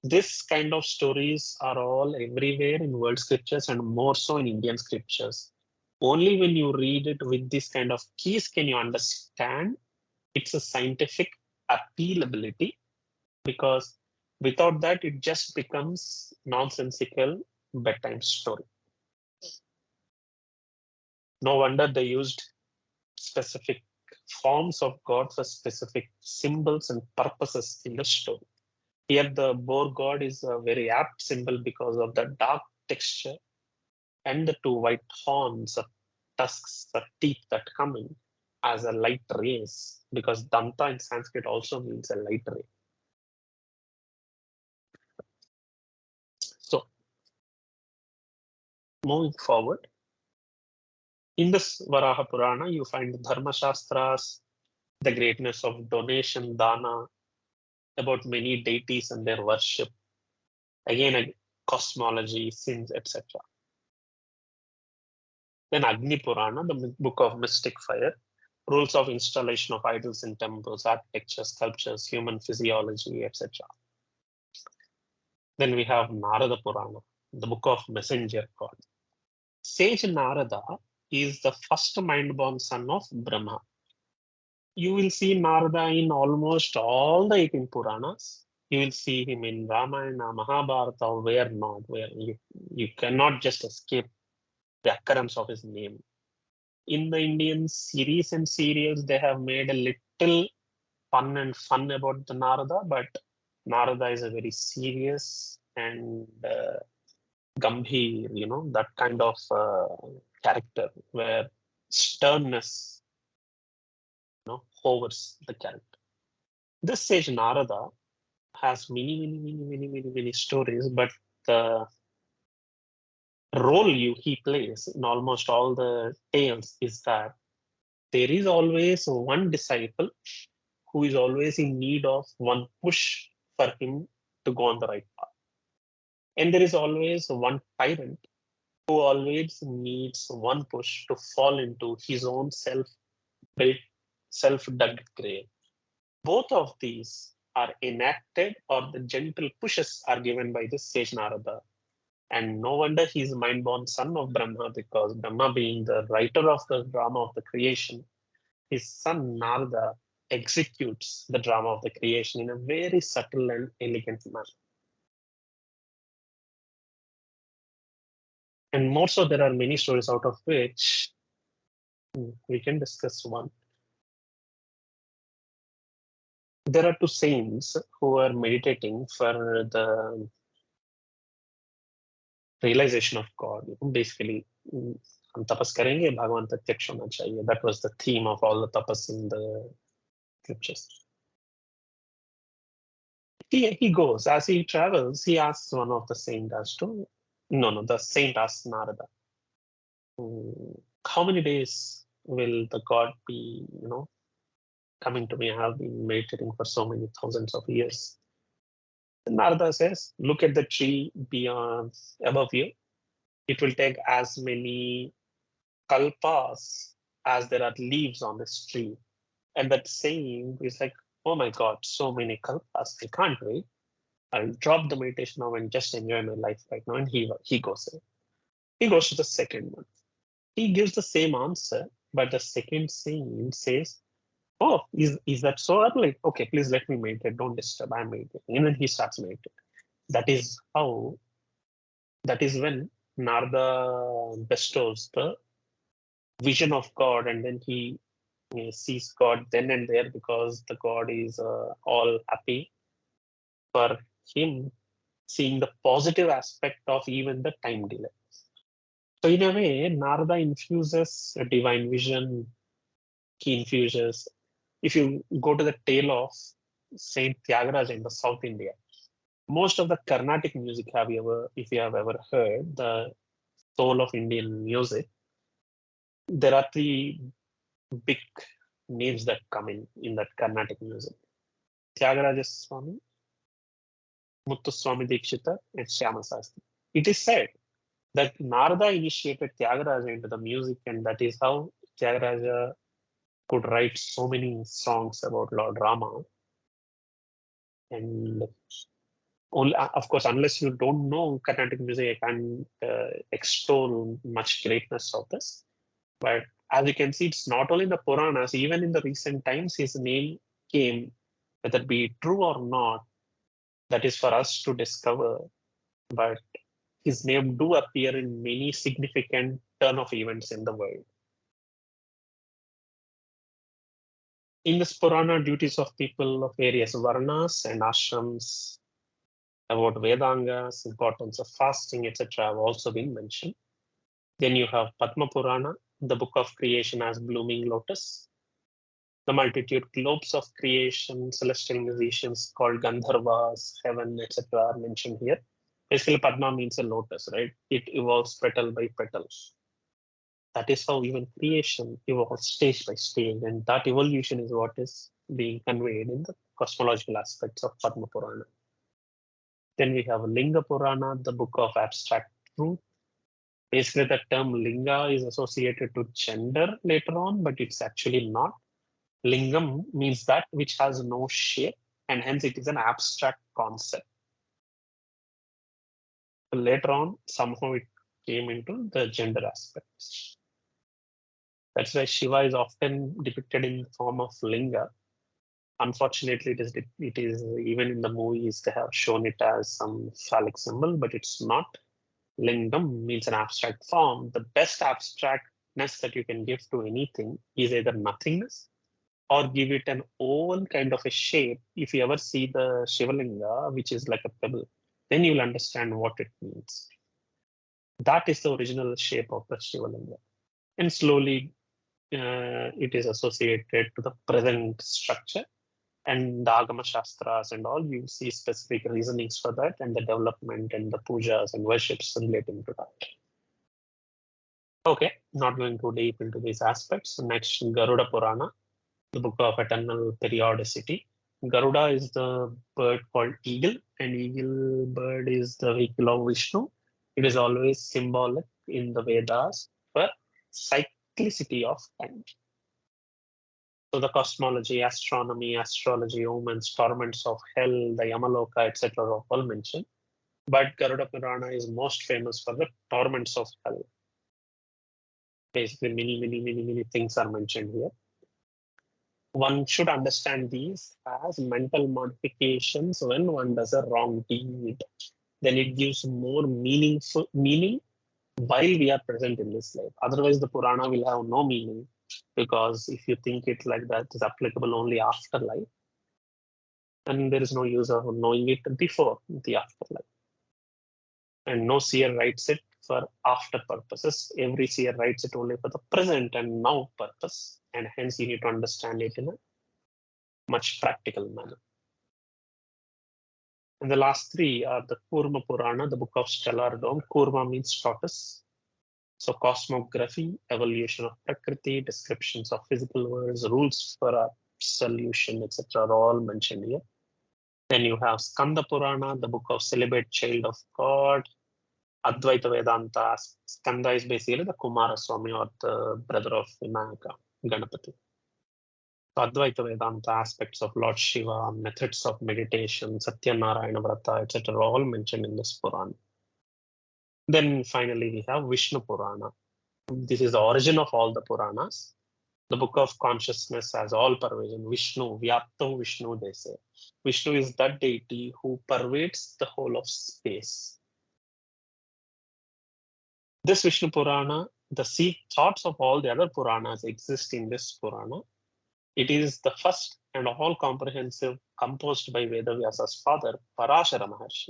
This kind of stories are all everywhere in world scriptures and more so in Indian scriptures. Only when you read it with this kind of keys can you understand it's a scientific appealability, because without that it just becomes nonsensical bedtime story. No wonder they used specific forms of God for specific symbols and purposes in the story. Here the boar god is a very apt symbol because of the dark texture and the two white horns or tusks or teeth that come in as a light rays, because Danta in Sanskrit also means a light ray. So, moving forward, in this Varaha Purana, you find the Dharma Shastras, the greatness of donation, dana, about many deities and their worship. Again, cosmology, sins, etc. Then Agni Purana, the book of mystic fire, rules of installation of idols in temples, architecture, sculptures, human physiology, etc. Then we have Narada Purana, the book of messenger God. Sage Narada is the first mind-born son of Brahma. You will see Narada in almost all the 18 Puranas. You will see him in Ramayana, Mahabharata, where not, where you cannot just escape the occurrence of his name. In the Indian series and serials, they have made a little fun about the Narada, but Narada is a very serious and Gambhir, that kind of character where sternness hovers the character. This sage Narada has many stories, but the role he plays in almost all the tales is that there is always one disciple who is always in need of one push for him to go on the right path. And there is always one tyrant who always needs one push to fall into his own self-built, self-dug grave. Both of these are enacted, or the gentle pushes are given by the sage Narada. And no wonder he's mind-born son of Brahma, because Brahma, being the writer of the drama of the creation, his son Narada executes the drama of the creation in a very subtle and elegant manner. And more so, there are many stories out of which we can discuss one. There are two saints who are meditating for the realization of God. Basically, हम तपस करेंगे, भगवान प्रत्यक्ष होना चाहिए. That was the theme of all the tapas in the scriptures. He goes, as he travels, he asks one of the saints as to, the saint asks Narada, how many days will the God be, coming to me? I have been meditating for so many thousands of years. And Narada says, look at the tree beyond, above you. It will take as many kalpas as there are leaves on this tree. And that saying is like, oh my God, so many kalpas, I can't wait. I'll drop the meditation now and just enjoy my life right now. And he goes there. He goes to the second one. He gives the same answer, but the second saint says, oh, is that so early? Okay, please let me meditate. Don't disturb. I'm meditating. And then he starts meditating. That is when Narada bestows the vision of God, and then he sees God then and there, because the God is all happy for him seeing the positive aspect of even the time delay. So in a way, Narada infuses a divine vision. He infuses, if you go to the tale of Saint Tyagaraja in the South India, most of the Carnatic music, if you have ever heard the soul of Indian music, there are three big names that come in that Carnatic music: Tyagaraja Swami, Muthuswami Dikshita, and Shyama Sastri. It is said that Narada initiated Tyagaraja into the music, and that is how Tyagaraja could write so many songs about Lord Rama. And only, of course, unless you don't know Carnatic music, I can't extol much greatness of this. But as you can see, it's not only in the Purāṇās, even in the recent times, his name came, whether it be true or not, that is for us to discover. But his name do appear in many significant turn of events in the world. In this Purana, duties of people of various varnas and ashrams, about Vedangas, importance of fasting, etc. have also been mentioned. Then you have Padma Purana, the book of creation as blooming lotus. The multitude globes of creation, celestial musicians called Gandharvas, heaven, etc. are mentioned here. Basically, Padma means a lotus, right? It evolves petal by petal. That is how even creation evolves stage by stage, and that evolution is what is being conveyed in the cosmological aspects of Padma Purana. Then we have Linga Purana, the book of abstract truth. Basically, the term Linga is associated to gender later on, but it's actually not. Lingam means that which has no shape, and hence it is an abstract concept. Later on, somehow it came into the gender aspects. That's why Shiva is often depicted in the form of Linga. Unfortunately, it is even in the movies they have shown it as some phallic symbol, but it's not. Lingam means an abstract form. The best abstractness that you can give to anything is either nothingness or give it an oval kind of a shape. If you ever see the Shivalinga, which is like a pebble, then you'll understand what it means. That is the original shape of the Shivalinga. And slowly it is associated to the present structure. And the Agama Shastras and all, you see specific reasonings for that, and the development and the pujas and worships relating to that. Okay, not going too deep into these aspects. Next, Garuda Purana, the book of eternal periodicity. Garuda is the bird called eagle, and eagle bird is the vehicle of Vishnu. It is always symbolic in the Vedas for cyclicity of time. So the cosmology, astronomy, astrology, omens, torments of hell, the Yamaloka, etc. are all mentioned. But Garuda Purana is most famous for the torments of hell. Basically, many things are mentioned here. One should understand these as mental modifications when one does a wrong deed. Then it gives more meaning while we are present in this life. Otherwise, the Purana will have no meaning, because if you think it like that is applicable only after life, then there is no use of knowing it before the afterlife. and no seer writes it for after purposes. Every seer writes it only for the present and now purpose, and hence you need to understand it in a much practical manner. And the last three are the Kurma Purana, the book of stellar dome. Kurma means tortoise. So cosmography, evolution of Prakriti, descriptions of physical worlds, rules for absolution, etc. are all mentioned here. Then you have Skanda Purana, the book of celibate child of God. Advaita Vedanta. Skanda is basically the Kumara Swami or the brother of Vinayaka, Ganapati. Advaita Vedanta, aspects of Lord Shiva, methods of meditation, Satyanarayana Vrata, etc. are all mentioned in this Purana. Then finally we have Vishnu Purana. This is the origin of all the Puranas. The book of consciousness has all pervading. Vishnu, Vyaptam Vishnu, they say. Vishnu is that deity who pervades the whole of space. This Vishnu Purana, the seed thoughts of all the other Puranas exist in this Purana. It is the first and all-comprehensive composed by Vedavyasa's father, Parashara Maharshi.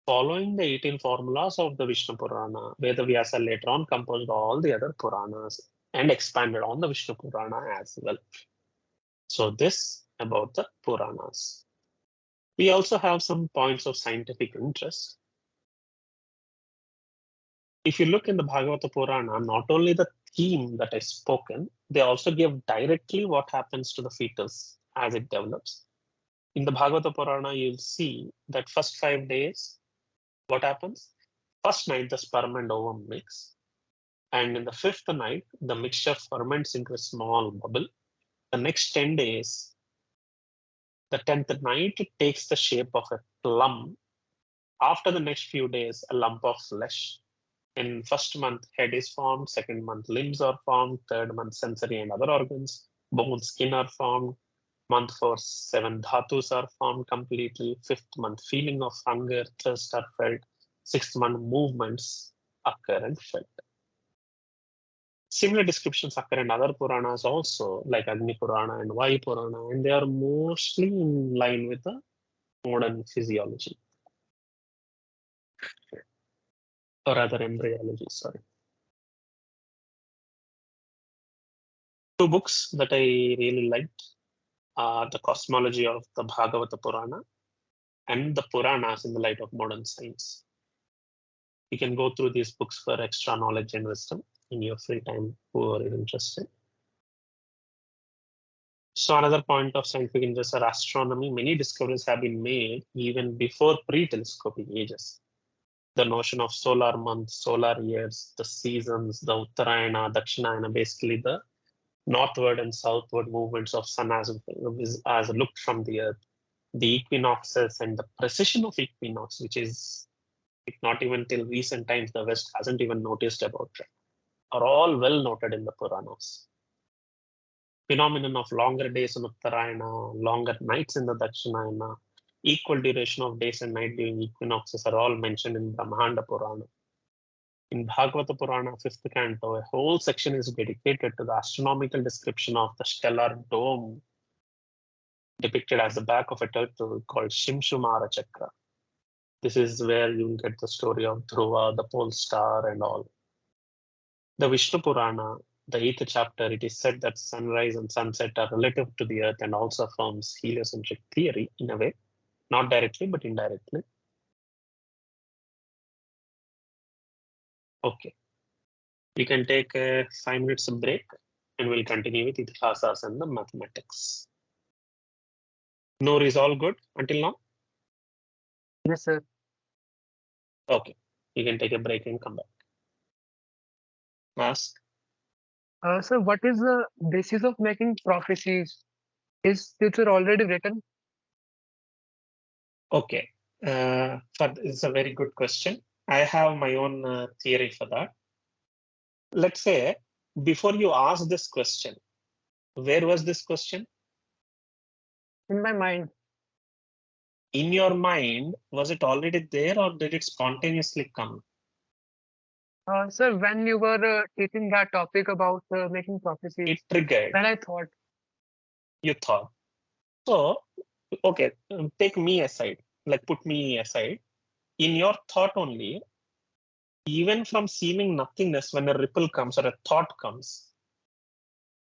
Following the 18 formulas of the Vishnu Purana, Vedavyasa later on composed all the other Puranas and expanded on the Vishnu Purana as well. So this about the Puranas. We also have some points of scientific interest. If you look in the Bhagavata Purana, not only the theme that is spoken, they also give directly what happens to the fetus as it develops. In the Bhagavata Purana, you'll see that first 5 days, what happens? First night, the sperm and ovum mix. And in the 5th night, the mixture ferments into a small bubble. The next 10 days, the 10th night, it takes the shape of a plum. After the next few days, a lump of flesh. In first month, head is formed. Second month, limbs are formed. Third month, sensory and other organs. Bone, skin are formed. Month 4, 7 dhatus are formed completely. 5th month, feeling of hunger, thirst are felt. 6th month, movements occur and felt. Similar descriptions occur in other Puranas also, like Agni Purana and Vayu Purana, and they are mostly in line with the modern physiology. Or rather embryology, sorry. 2 books that I really liked are the Cosmology of the Bhagavata Purana and the Puranas in the light of modern science. You can go through these books for extra knowledge and wisdom in your free time, who are interested. So another point of scientific interest are astronomy. Many discoveries have been made even before pre-telescopic ages. The notion of solar months, solar years, the seasons, the Uttarayana, Dakshinayana, basically the northward and southward movements of sun as looked from the earth, the equinoxes and the precision of equinox, which is not even till recent times the West hasn't even noticed about it, are all well noted in the Puranas. Phenomenon of longer days in Uttarayana, longer nights in the Dakshinayana, equal duration of days and night during equinoxes are all mentioned in Brahmanda Purana. In Bhagavata Purana, 5th canto, a whole section is dedicated to the astronomical description of the stellar dome depicted as the back of a turtle called Shimshumara Chakra. This is where you will get the story of Dhruva, the pole star and all. The Vishnu Purana, the 8th chapter, it is said that sunrise and sunset are relative to the earth and also affirms heliocentric theory in a way, not directly, but indirectly. Okay. We can take a 5 minutes break and we'll continue with Itihāsās and the mathematics. Noor is all good until now? Yes, sir. Okay. You can take a break and come back. Ask. Sir, what is the basis of making prophecies? Is future already written? Okay. It's a very good question. I have my own theory for that. Let's say, before you ask this question, where was this question? In my mind. In your mind, was it already there or did it spontaneously come? Sir, when you were teaching that topic about making prophecies, it triggered. Then I thought. You thought. So, okay, take me aside, like put me aside. in your thought only, even from seeming nothingness, when a ripple comes or a thought comes,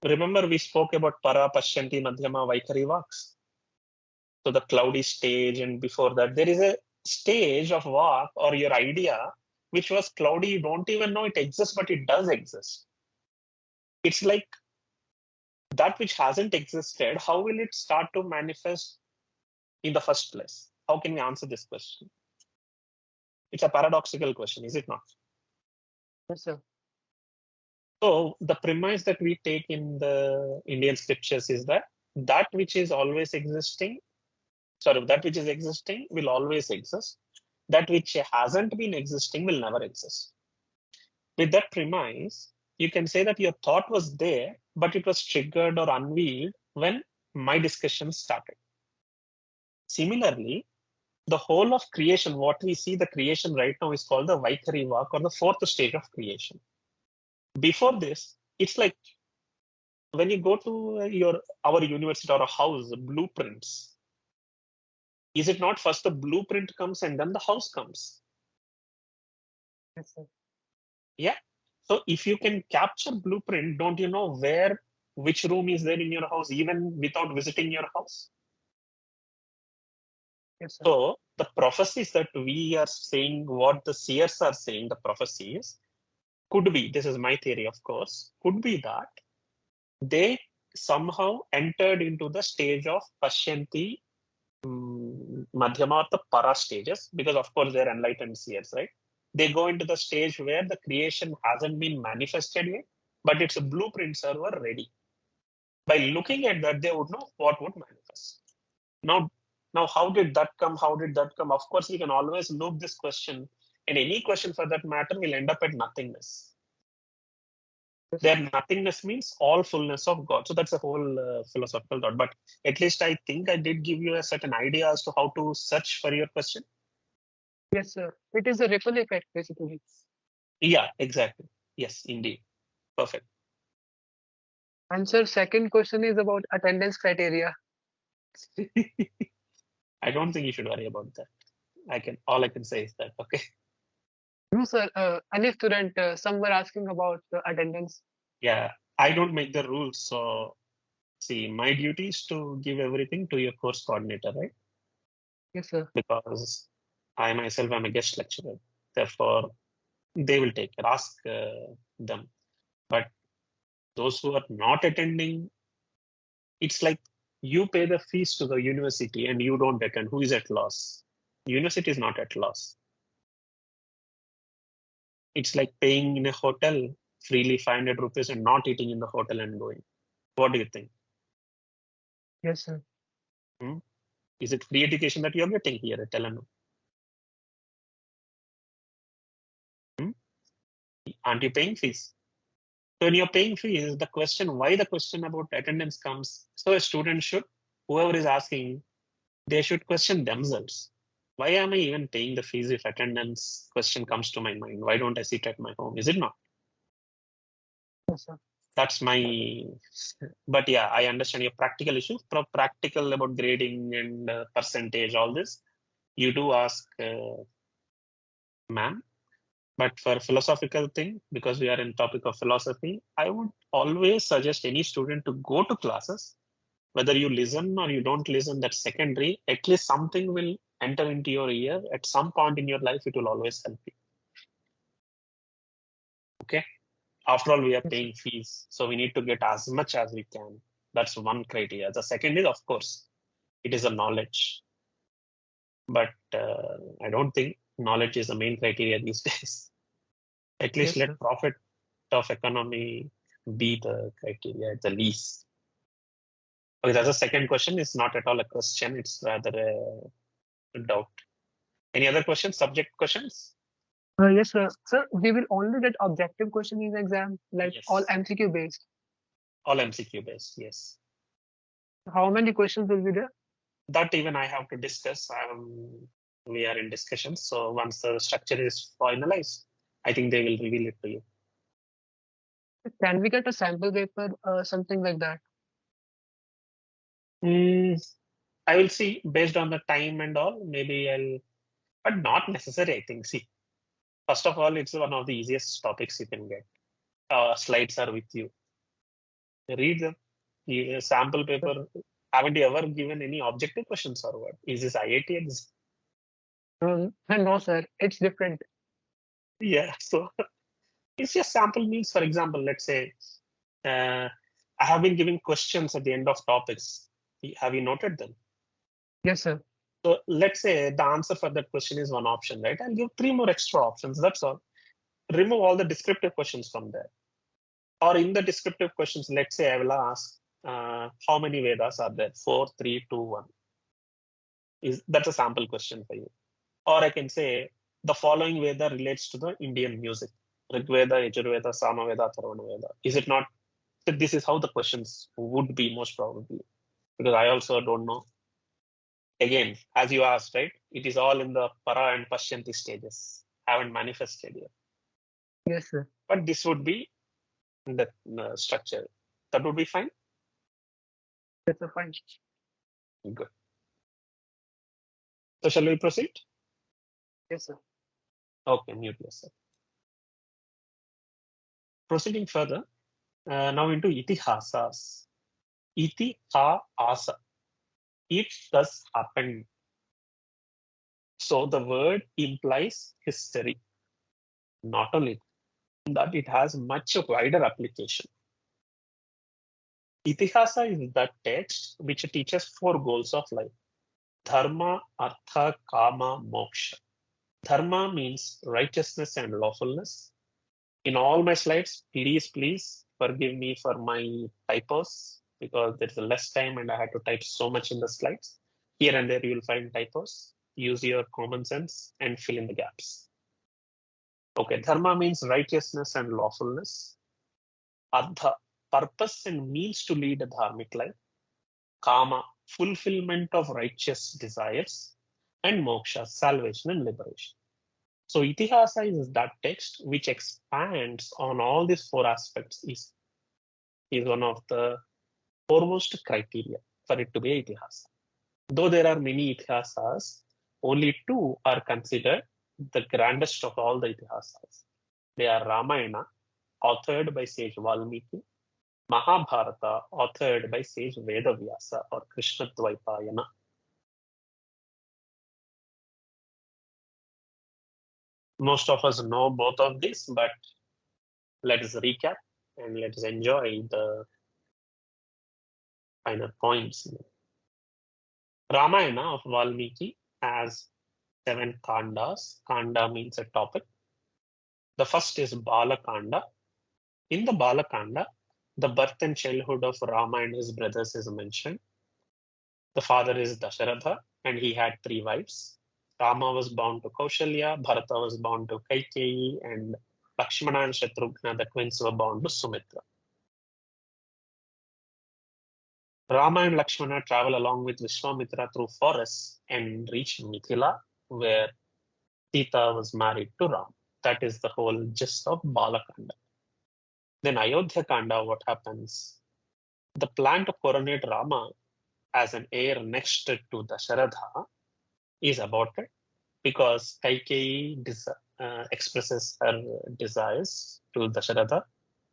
remember we spoke about para, pashyanti, madhyama, vaikari vaks. So the cloudy stage, and before that, there is a stage of vak or your idea which was cloudy. You don't even know it exists, but it does exist. It's like that which hasn't existed. How will it start to manifest in the first place? How can we answer this question? It's a paradoxical question, is it not? Yes, sir. So the premise that we take in the Indian scriptures is that that which is always existing, that which is existing will always exist. That which hasn't been existing will never exist. With that premise, you can say that your thought was there, but it was triggered or unveiled when my discussion started. Similarly, the whole of creation, what we see the creation right now is called the Vaikari Vak, or the fourth stage of creation. Before this, it's like when you go to our university or a house, blueprints. Is it not first the blueprint comes and then the house comes? Yes, sir. Yeah. So if you can capture blueprint, don't you know which room is there in your house, even without visiting your house? Yes, sir. So the prophecies that we are saying, what the seers are saying, the prophecies could be, this is my theory, of course, could be that they somehow entered into the stage of Pashyanti, Madhyama, or the Para stages, because of course they're enlightened seers, right? They go into the stage where the creation hasn't been manifested yet, but its blueprints are ready. By looking at that, they would know what would manifest. Now, how did that come? How did that come? Of course, we can always loop this question, and any question for that matter will end up at nothingness. Their nothingness means all fullness of God. So that's a whole philosophical thought. But at least I think I did give you a certain idea as to how to search for your question. Yes, sir. It is a ripple effect, basically. Yeah, exactly. Yes, indeed. Perfect. And sir, second question is about attendance criteria. I don't think you should worry about that. All I can say is that, okay. No, sir. Any student, some were asking about attendance. Yeah, I don't make the rules. So see, my duty is to give everything to your course coordinator, right? Yes, sir. Because I myself am a guest lecturer. Therefore, they will take care. Ask them. But those who are not attending, it's like you pay the fees to the university and you don't attend. Who is at loss? University is not at loss. It's like paying in a hotel freely 500 rupees and not eating in the hotel and going. What do you think? Yes, sir. Is it free education that you're getting here at LNMIIT? Aren't you paying fees? So when you're paying fees, why the question about attendance comes. So a student should, whoever is asking, they should question themselves. Why am I even paying the fees if attendance question comes to my mind? Why don't I sit at my home? Is it not? Yes, sir. That's my, but yeah, I understand your practical issue. Practical about grading and percentage, all this. You do ask, ma'am. But for philosophical thing, because we are in topic of philosophy, I would always suggest any student to go to classes. Whether you listen or you don't listen, that's secondary. At least something will enter into your ear. At some point in your life, it will always help you. Okay. After all, we are paying fees. So we need to get as much as we can. That's one criteria. The second is, of course, it is a knowledge. But I don't think knowledge is the main criteria these days. At least Yes, let sir. profit of economy be the criteria at the least. Okay, that's a second question. It's not at all a question. It's rather a doubt. Any other questions? Subject questions? Yes, sir. Sir, we will only get objective question in the exam, like all Yes. MCQ based. All MCQ based. Yes. How many questions will be there? That even I have to discuss. We are in discussions. So once the structure is finalized, I think they will reveal it to you. Can we get a sample paper, something like that? I will see based on the time and all. Maybe I'll. but not necessary, I think. See, first of all, it's one of the easiest topics you can get. Slides are with you. Read them. Sample paper. Haven't you ever given any objective questions or what? Is this IIT exam? No, sir, it's different. Yeah, so it's just sample means, for example, let's say I have been giving questions at the end of topics. Have you noted them? Yes, sir. So let's say the answer for that question is one option, right? I'll give 3 more extra options. That's all. Remove all the descriptive questions from there. Or in the descriptive questions, let's say I will ask how many Vedas are there? 4, 3, 2, 1. That's a sample question for you. Or I can say the following Veda relates to the Indian music. Rig Veda, Yajurveda, Samaveda, Atharvana Veda. Is it not? So this is how the questions would be most probably. Because I also don't know. Again, as you asked, right? It is all in the Para and Pashyanti stages. Haven't manifested yet. Yes, sir. But this would be the structure. That would be fine? That's a fine. Good. So shall we proceed? Yes, sir. Okay, mute yourself. Proceeding further, now into Itihāsās. Itihāsa. It does happen. So the word implies history. Not only that, it has much wider application. Itihāsa is the text which teaches 4 goals of life. Dharma, Artha, Kama, Moksha. Dharma means righteousness and lawfulness. In all my slides, please forgive me for my typos because there's less time and I had to type so much in the slides. Here and there you will find typos. Use your common sense and fill in the gaps. Okay, dharma means righteousness and lawfulness. Artha, purpose and means to lead a dharmic life. Kama, fulfillment of righteous desires. And moksha, salvation and liberation. So Itihāsa is that text which expands on all these 4 aspects is one of the foremost criteria for it to be Itihāsa. Though there are many Itihāsas, only 2 are considered the grandest of all the Itihāsas. They are Ramayana, authored by sage Valmiki, Mahabharata, authored by sage Vedavyasa or Krishna Dvaipayana. Most of us know both of these, but let us recap and let us enjoy the finer points. Ramayana of Valmiki has 7 kandas. Kanda means a topic. The first is Balakanda. In the Balakanda, the birth and childhood of Rama and his brothers is mentioned. The father is Dasharatha and he had 3 wives. Rama was born to Kaushalya, Bharata was born to Kaikeyi, and Lakshmana and Shatrughna, the twins, were born to Sumitra. Rama and Lakshmana travel along with Vishwamitra through forests and reach Mithila, where Sita was married to Ram. That is the whole gist of Balakanda. Then Ayodhya Kanda, what happens? The plan to coronate Rama as an heir next to Dasharatha is aborted because Kaikeyi expresses her desires to Dasharatha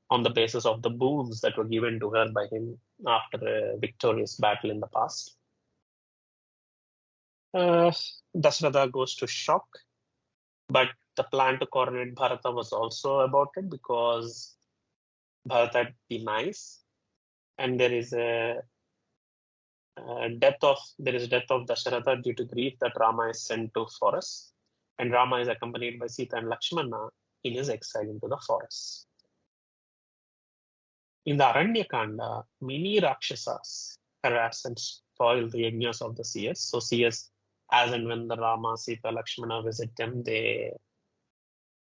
on the basis of the boons that were given to her by him after a victorious battle in the past. Dasharatha goes to shock, but the plan to coronate Bharata was also aborted because Bharata denies, and there is death of Dasharatha due to grief that Rama is sent to forest, and Rama is accompanied by Sita and Lakshmana in his exile into the forest. In the Aranyakanda, many Rakshasas harass and spoil the yajnas of the seers. So seers, as and when the Rama, Sita, Lakshmana visit them, they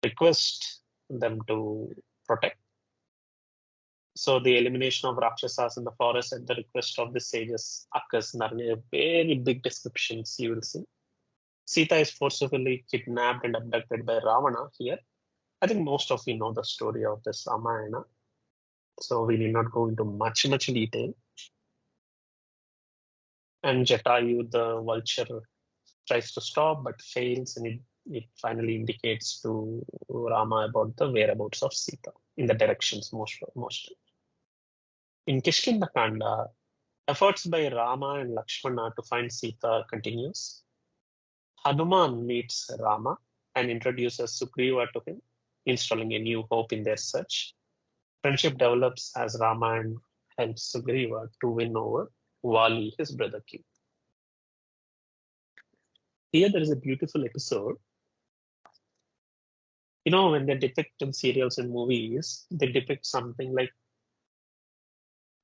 request them to protect. So the elimination of Rakshasas in the forest at the request of the sages occurs in Aranya. Very big descriptions you will see. Sita is forcibly kidnapped and abducted by Ravana here. I think most of you know the story of this Ramayana, so we need not go into much detail. And Jatayu, the vulture, tries to stop but fails, and it finally indicates to Rama about the whereabouts of Sita in the directions mostly. In Kishkinda Kanda, efforts by Rama and Lakshmana to find Sita continues. Hanuman meets Rama and introduces Sugriva to him, installing a new hope in their search. Friendship develops as Rama and helps Sugriva to win over Vali, his brother king. Here there is a beautiful episode. You know, when they depict in serials and movies, they depict something like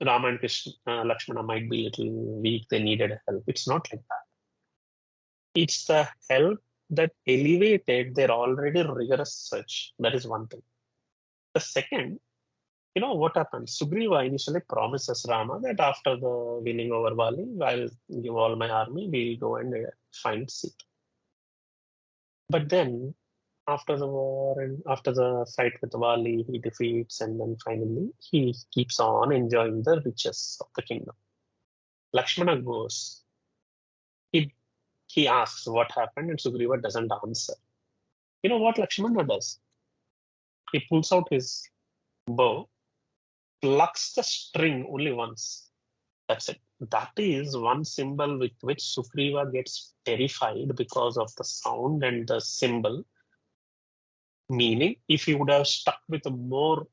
Rama and Krishna, Lakshmana might be a little weak, they needed help. It's not like that. It's the help that elevated their already rigorous search. That is one thing. The second, you know what happens? Sugriva initially promises Rama that after the winning over Vali, I'll give all my army, we'll go and find Sita. But then, after the war and after the fight with Vali, he defeats, and then finally he keeps on enjoying the riches of the kingdom. Lakshmana goes. He asks what happened, and Sugriva doesn't answer. You know what Lakshmana does? He pulls out his bow, plucks the string only once. That's it. That is one symbol with which Sugriva gets terrified because of the sound and the symbol. Meaning, if he would have stuck with more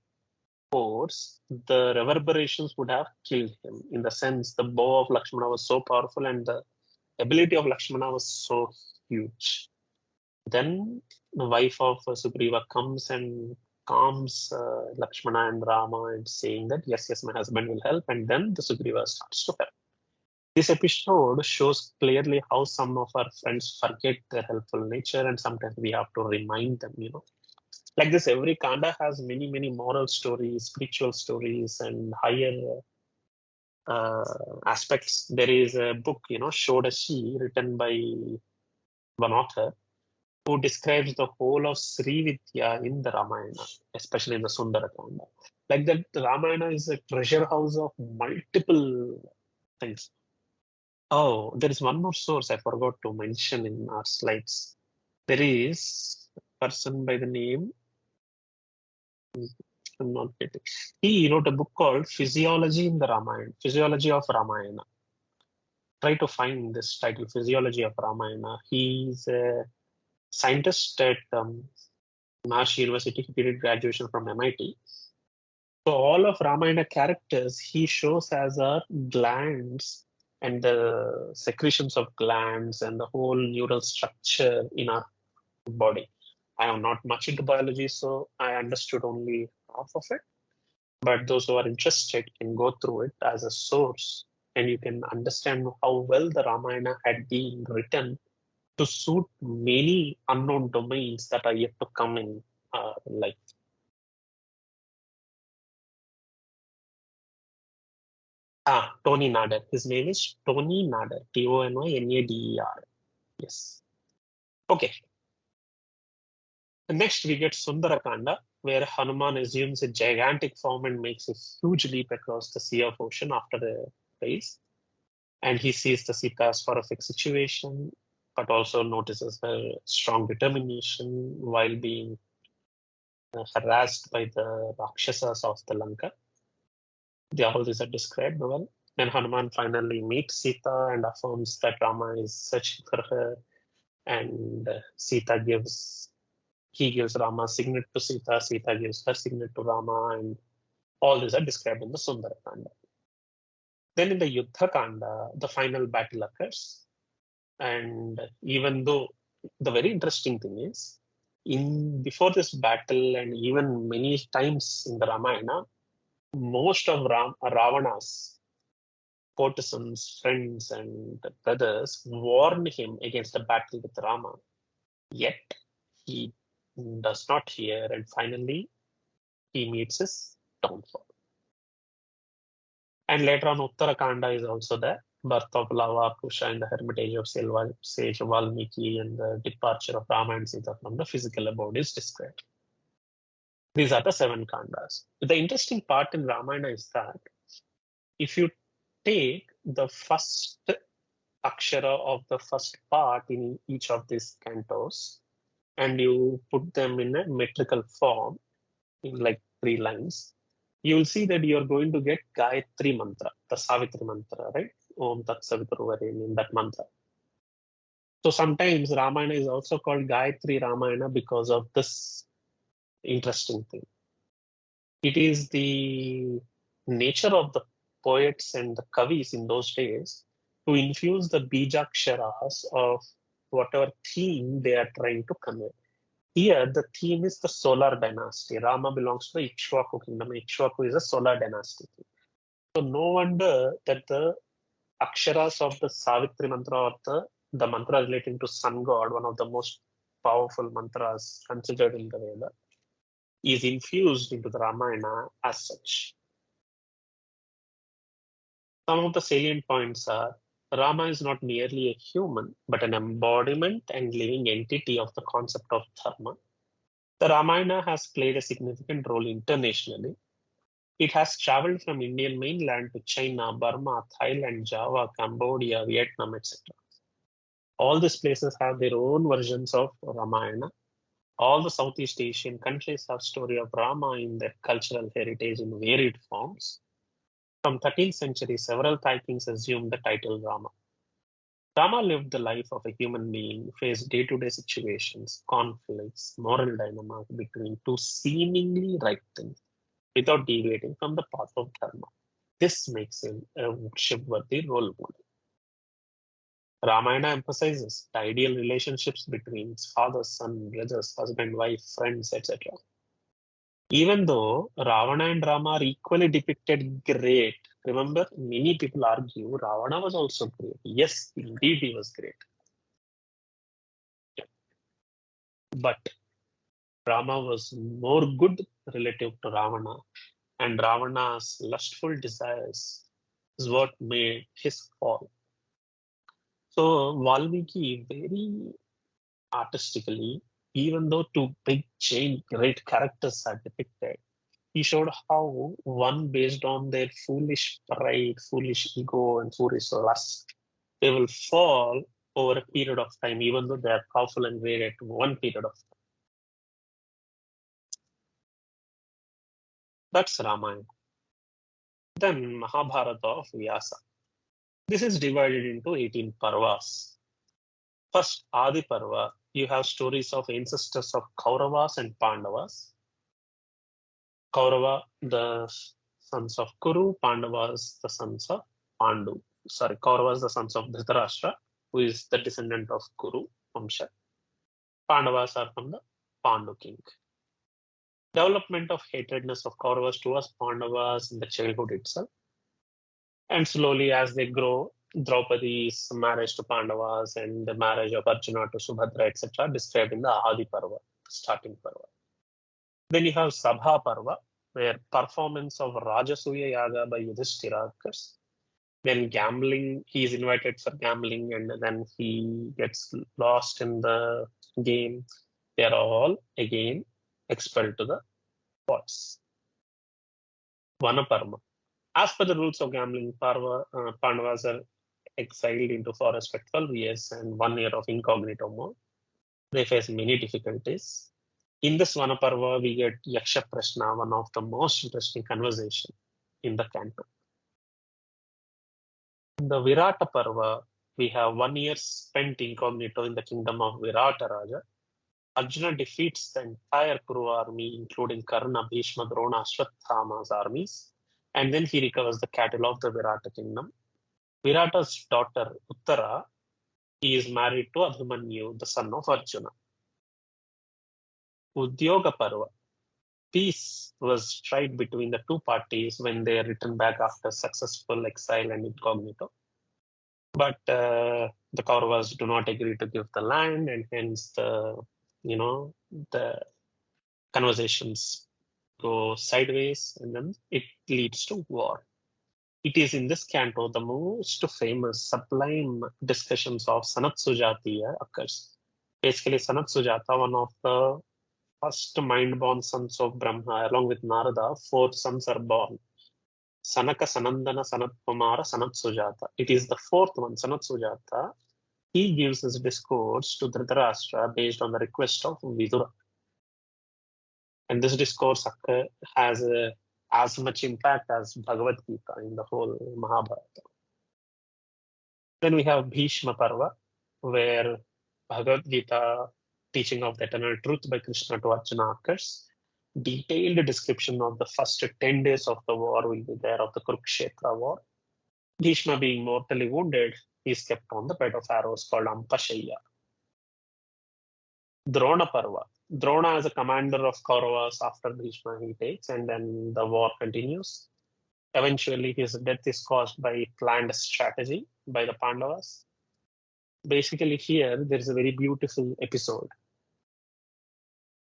force, the reverberations would have killed him. In the sense, the bow of Lakshmana was so powerful and the ability of Lakshmana was so huge. Then the wife of Sugriva comes and calms Lakshmana and Rama and saying that, yes, my husband will help. And then the Sugriva starts to help. This episode shows clearly how some of our friends forget their helpful nature, and sometimes we have to remind them, you know. Like this, every Kanda has many, many moral stories, spiritual stories, and higher aspects. There is a book, you know, Shodashi, written by one author, who describes the whole of Sri Vidya in the Ramayana, especially in the Sundarakanda. Like that, the Ramayana is a treasure house of multiple things. Oh, there is one more source I forgot to mention in our slides. There is a person by the name, I'm not getting. He wrote a book called Physiology in the Ramayana, Physiology of Ramayana. Try to find this title, Physiology of Ramayana. He's a scientist at Maharshi University. He did graduation from MIT. So all of Ramayana characters he shows as our glands and the secretions of glands and the whole neural structure in our body. I am not much into biology, so I understood only half of it. But those who are interested can go through it as a source, and you can understand how well the Ramayana had been written to suit many unknown domains that are yet to come in life. Tony Nader. His name is Tony Nader. Tonynader. Yes. Okay. Next, we get Sundarakanda, where Hanuman assumes a gigantic form and makes a huge leap across the sea of ocean after the race. And he sees the Sita's horrific situation, but also notices her strong determination while being harassed by the Rakshasas of the Lanka. All these are described well. Then Hanuman finally meets Sita and affirms that Rama is searching for her, and he gives Rama's signet to Sita, Sita gives her signet to Rama, and all these are described in the Sundarakanda. Then in the Yuddha Kanda, the final battle occurs. And even though the very interesting thing is, before this battle and even many times in the Ramayana, most of Ravana's courtesans, friends, and brothers warned him against a battle with Rama. Yet he does not hear, and finally he meets his downfall. And later on, Uttarakanda is also there. Birth of Lava, Kusha, and the hermitage of sage Valmiki, and the departure of Rama and Sita from the physical abode is described. These are the 7 Kandas. The interesting part in Ramayana is that if you take the first akshara of the first part in each of these cantos and you put them in a metrical form in like 3 lines, you will see that you are going to get Gayatri mantra, the Savitri mantra, right? Om Tat Savitur in that mantra. So sometimes Ramayana is also called Gayatri Ramayana because of this interesting thing. It is the nature of the poets and the kavis in those days to infuse the bijaksharas of whatever theme they are trying to convey. Here, the theme is the solar dynasty. Rama belongs to the Ikshvaku kingdom. Ikshvaku is a solar dynasty. So no wonder that the aksharas of the Savitri mantra or the mantra relating to sun god, one of the most powerful mantras considered in the Veda, is infused into the Ramayana as such. Some of the salient points are Rama is not merely a human, but an embodiment and living entity of the concept of dharma. The Ramayana has played a significant role internationally. It has traveled from Indian mainland to China, Burma, Thailand, Java, Cambodia, Vietnam, etc. All these places have their own versions of Ramayana. All the Southeast Asian countries have story of Rama in their cultural heritage in varied forms. From 13th century, several Thai kings assumed the title Rama. Rama lived the life of a human being, faced day-to-day situations, conflicts, moral dilemmas between two seemingly right things, without deviating from the path of dharma. This makes him a worship-worthy role model. Ramayana emphasizes the ideal relationships between father, son, brothers, husband, wife, friends, etc. Even though Ravana and Rama are equally depicted great, remember, many people argue Ravana was also great. Yes, indeed he was great. But Rama was more good relative to Ravana, and Ravana's lustful desires is what made his fall. So Valmiki very artistically, even though two big giant great characters are depicted, he showed how one based on their foolish pride, foolish ego, and foolish lust, they will fall over a period of time, even though they are powerful and great at one period of time. That's Ramayana. Then Mahabharata of Vyasa. This is divided into 18 parvas. First, Adi Parva, you have stories of ancestors of Kauravas and Pandavas. Kaurava, the sons of Kuru, Pandavas, the sons of Pandu. Sorry, Kauravas, the sons of Dhritarashtra, who is the descendant of Kuru, Vamsha. Pandavas are from the Pandu king. Development of hatredness of Kauravas towards Pandavas in the childhood itself. And slowly as they grow, Draupadi's marriage to Pandavas and the marriage of Arjuna to Subhadra, etc., described in the Adi Parva, starting Parva. Then you have Sabha Parva, where performance of Rajasuya Yaga by Yudhishthira occurs. Then gambling, he is invited for gambling and then he gets lost in the game. They are all again expelled to the gods. Vanaparva. As per the rules of gambling, Pandavas are exiled into forest for 12 years and 1 year of incognito mode. They face many difficulties. In this Vanaparva, we get Yaksha Prashna, one of the most interesting conversation in the canto. In the Virata Parva, we have 1 year spent incognito in the kingdom of Virata Raja. Arjuna defeats the entire Kuru army, including Karna, Bhishma, Drona, Ashwathama's armies, and then he recovers the cattle of the Virata kingdom. Virata's daughter, Uttara, he is married to Abhimanyu, the son of Arjuna. Udyoga Parva. Peace was struck between the two parties when they returned back after successful exile and incognito. But the Kauravas do not agree to give the land, and hence the conversations go sideways, and then it leads to war. It is in this canto the most famous, sublime discussions of Sanat Sujatiya occurs. Basically, Sanat Sujata, one of the first mind-born sons of Brahma, along with Narada, 4 sons are born. Sanaka, Sanandana, Sanat Kumara, Sanat Sujata. It is the fourth one, Sanat Sujata. He gives his discourse to Dhritarashtra based on the request of Vidura. And this discourse has as much impact as Bhagavad Gita in the whole Mahabharata. Then we have Bhishma Parva, where Bhagavad Gita, teaching of the eternal truth by Krishna to Arjuna occurs. Detailed description of the first 10 days of the war will be there of the Kurukshetra war. Bhishma, being mortally wounded, is kept on the bed of arrows called Ampashaya. Drona Parva. Drona is a commander of Kauravas after Bhishma he takes, and then the war continues. Eventually, his death is caused by planned strategy by the Pandavas. Basically, here there is a very beautiful episode.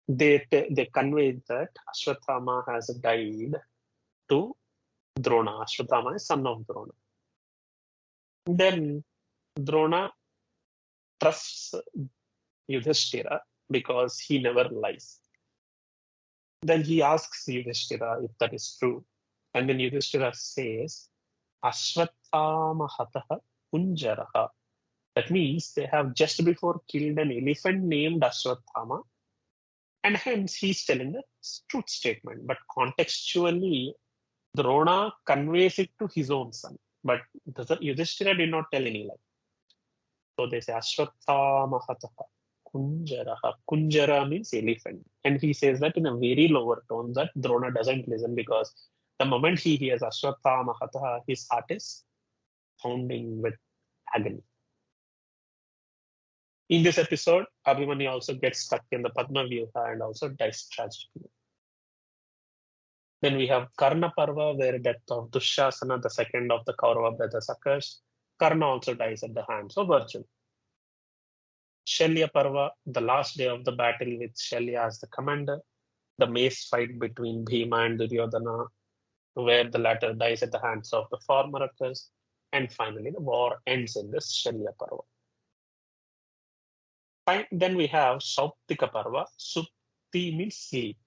They convey that Ashwatthama has died to Drona. Ashwatthama is son of Drona. Then Drona trusts Yudhishthira because he never lies. Then he asks Yudhishthira if that is true. And then Yudhishthira says, Ashwatthama hataha kunjaraha. That means they have just before killed an elephant named Ashwatthama. And hence he's telling the truth statement. But contextually, Drona conveys it to his own son. But Yudhishthira did not tell any lie. So they say Ashwatthama hataha kunjaraha. Kunjara means elephant. And he says that in a very lower tone that Drona doesn't listen, because the moment he hears Ashwatthama hataha, his heart is pounding with agony. In this episode, Abhimanyu also gets stuck in the Padma Vyuha and also dies tragically. Then we have Karna Parva, where death of Dushasana, the second of the Kaurava brothers, occurs. Karna also dies at the hands of Arjuna. Shalya Parva, the last day of the battle with Shalya as the commander. The mace fight between Bhima and Duryodhana, where the latter dies at the hands of the former occurs. And finally, the war ends in this Shalya Parva. Then we have Sauptika Parva. Supti means sleep.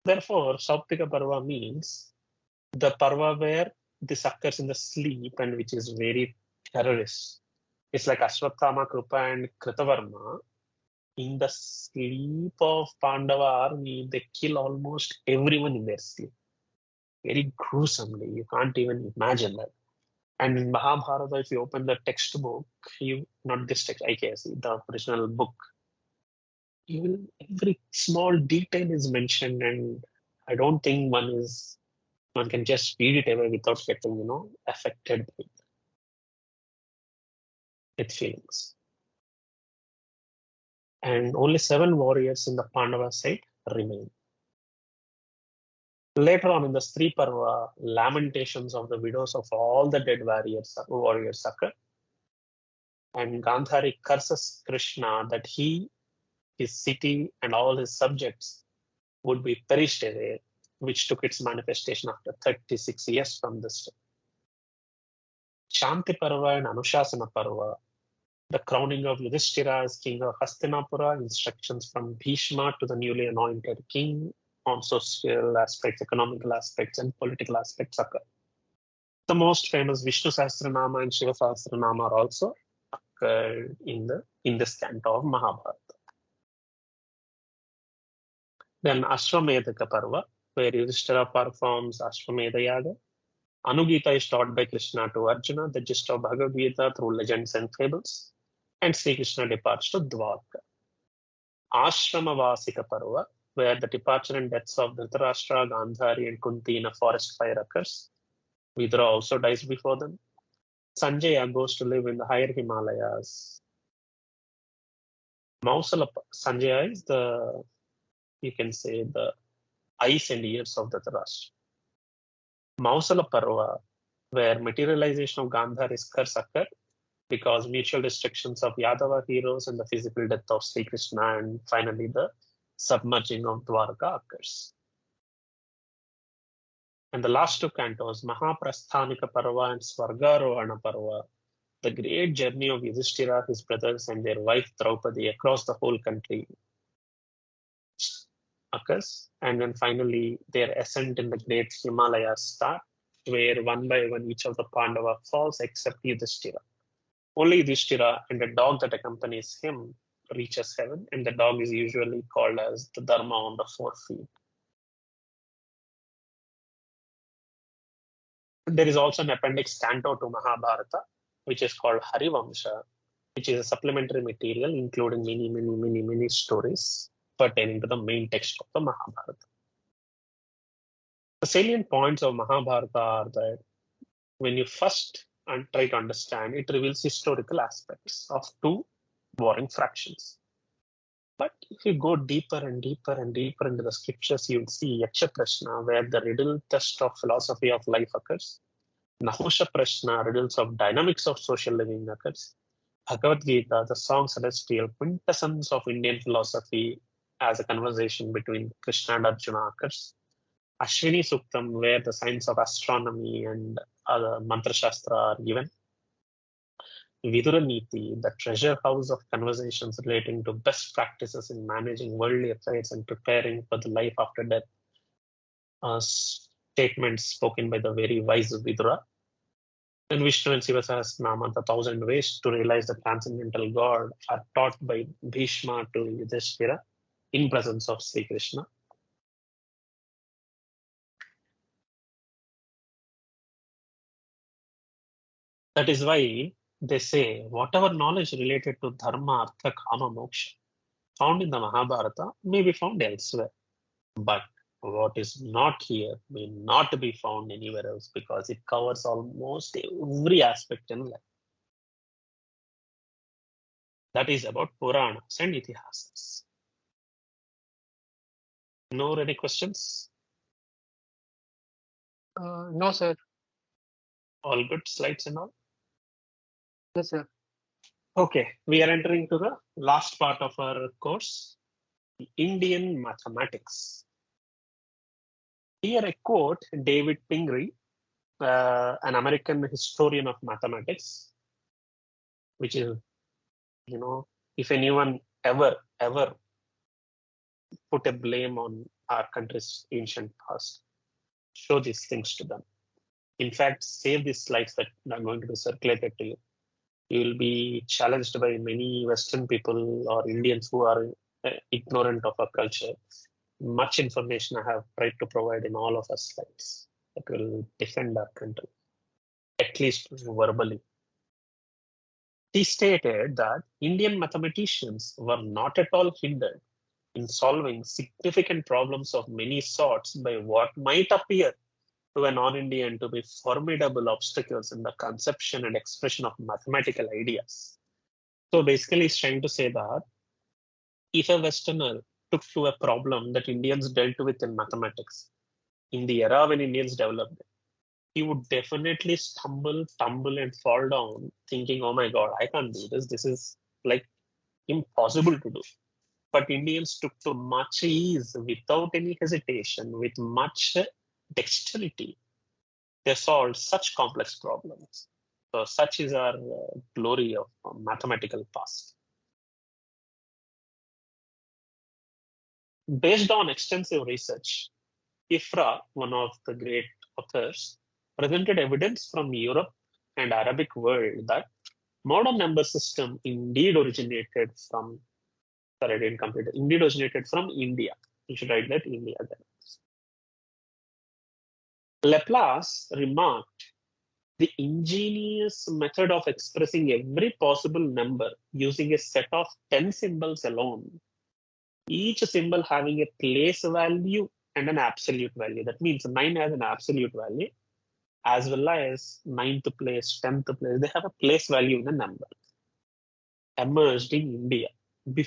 Therefore, Sauptika Parva means the Parva where this occurs in the sleep and which is very terrorist. It's like Ashwatthama, Krupa and Kritavarma. In the sleep of Pandava army, they kill almost everyone in their sleep. Very gruesomely. You can't even imagine that. And in Mahabharata, if you open the textbook, not this text, IKS, the original book, every small detail is mentioned, and I don't think one can just read it away without getting, affected with feelings. And only 7 warriors in the Pandava side remain. Later on in the Strī Parva, lamentations of the widows of all the dead warriors occur. And Gandhari curses Krishna that his city and all his subjects would be perished away, which took its manifestation after 36 years from this day. Shanti Parva and Anushasana Parva, the crowning of Yudhishthira as king of Hastinapura, instructions from Bhishma to the newly anointed king on social aspects, economical aspects, and political aspects occur. The most famous Vishnu Sahasranama and Shiva Sahasranama are also occurred in this canto of Mahabharata. Then Ashwamedhaka Parva, where Yudhishthira performs Ashwamedha Yaga. Anugita is taught by Krishna to Arjuna, the gist of Bhagavad Gita through legends and fables. And Sri Krishna departs to Dwarka. Ashramavasika Parva, where the departure and deaths of Dhritarashtra, Gandhari, and Kunti in a forest fire occurs. Vidura also dies before them. Sanjaya goes to live in the higher Himalayas. Sanjaya is the eyes and ears of Dhritarashtra. Mausala Parva, where materialization of Gandhari's curse occurred because mutual destructions of Yadava heroes and the physical death of Sri Krishna, and finally the submerging of Dwarka occurs. And the last 2 cantos, Mahaprasthanika Parva and Swargarohana Parva, the great journey of Yudhishthira, his brothers, and their wife Draupadi across the whole country occurs. And then finally their ascent in the great Himalayas start. where one by one each of the Pandava falls except Yudhishthira. Only Yudhishthira and a dog that accompanies him reaches heaven, and the dog is usually called as the Dharma on the 4 feet. There is also an appendix canto to Mahabharata, which is called Harivamsha, which is a supplementary material including many stories pertaining to the main text of the Mahabharata. The salient points of Mahabharata are that when you first try to understand, it reveals historical aspects of 2 warring fractions. But if you go deeper and deeper into the scriptures, you will see Yaksha Prashna, where the riddle test of philosophy of life occurs. Nahusha Prashna, riddles of dynamics of social living occurs. Bhagavad Gita, the song celestial quintessence of Indian philosophy as a conversation between Krishna and Arjuna occurs. Ashwini Suktam, where the science of astronomy and other Mantra Shastra are given. Vidura Niti, the treasure house of conversations relating to best practices in managing worldly affairs and preparing for the life after death. Statements spoken by the very wise Vidura. And Vishnu and Shiva Sahasranama, the 1,000 ways to realize the transcendental God, are taught by Bhishma to Yudhishthira in presence of Sri Krishna. That is why they say whatever knowledge related to dharma, artha, kama, moksha found in the Mahabharata may be found elsewhere. But what is not here may not be found anywhere else because it covers almost every aspect in life. That is about Purāṇās and Itihāsās. No any questions? No, sir. All good slides and all? Yes, sir. Okay, we are entering to the last part of our course, Indian mathematics. Here I quote David Pingree, an American historian of mathematics, which is, if anyone ever put a blame on our country's ancient past, show these things to them. In fact, save these slides that are going to be circulated to you. You will be challenged by many Western people or Indians who are ignorant of our culture. Much information I have tried to provide in all of our slides that will defend our country, at least verbally. He stated that Indian mathematicians were not at all hindered in solving significant problems of many sorts by what might appear to a non-Indian to be formidable obstacles in the conception and expression of mathematical ideas. So basically, he's trying to say that if a Westerner took to a problem that Indians dealt with in mathematics in the era when Indians developed it, he would definitely stumble, tumble, and fall down thinking, oh my God, I can't do this. This is like impossible to do. But Indians took to much ease, without any hesitation, with much dexterity. They solved such complex problems. So such is our glory of mathematical past. Based on extensive research, Ifra, one of the great authors, presented evidence from Europe and Arabic world that modern number system indeed originated from, sorry, I didn't complete it, indeed originated from India. You should write that India there. Laplace remarked the ingenious method of expressing every possible number using a set of 10 symbols alone, each symbol having a place value and an absolute value. That means 9 has an absolute value, as well as 9th place, 10th place, they have a place value in a number. Emerged in India.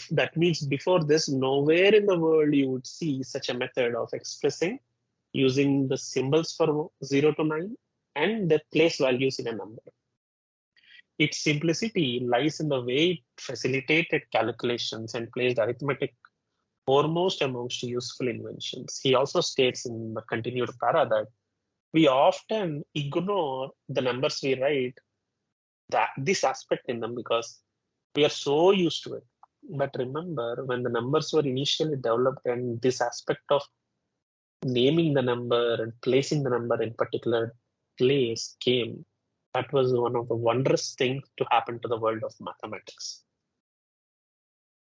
That means before this, nowhere in the world you would see such a method of expressing using the symbols for 0 to 9 and the place values in a number. Its simplicity lies in the way it facilitated calculations and placed arithmetic foremost amongst useful inventions. He also states in the continued para that we often ignore the numbers we write, this aspect in them, because we are so used to it. But remember, when the numbers were initially developed and this aspect of naming the number and placing the number in particular place came, that was one of the wondrous things to happen to the world of mathematics.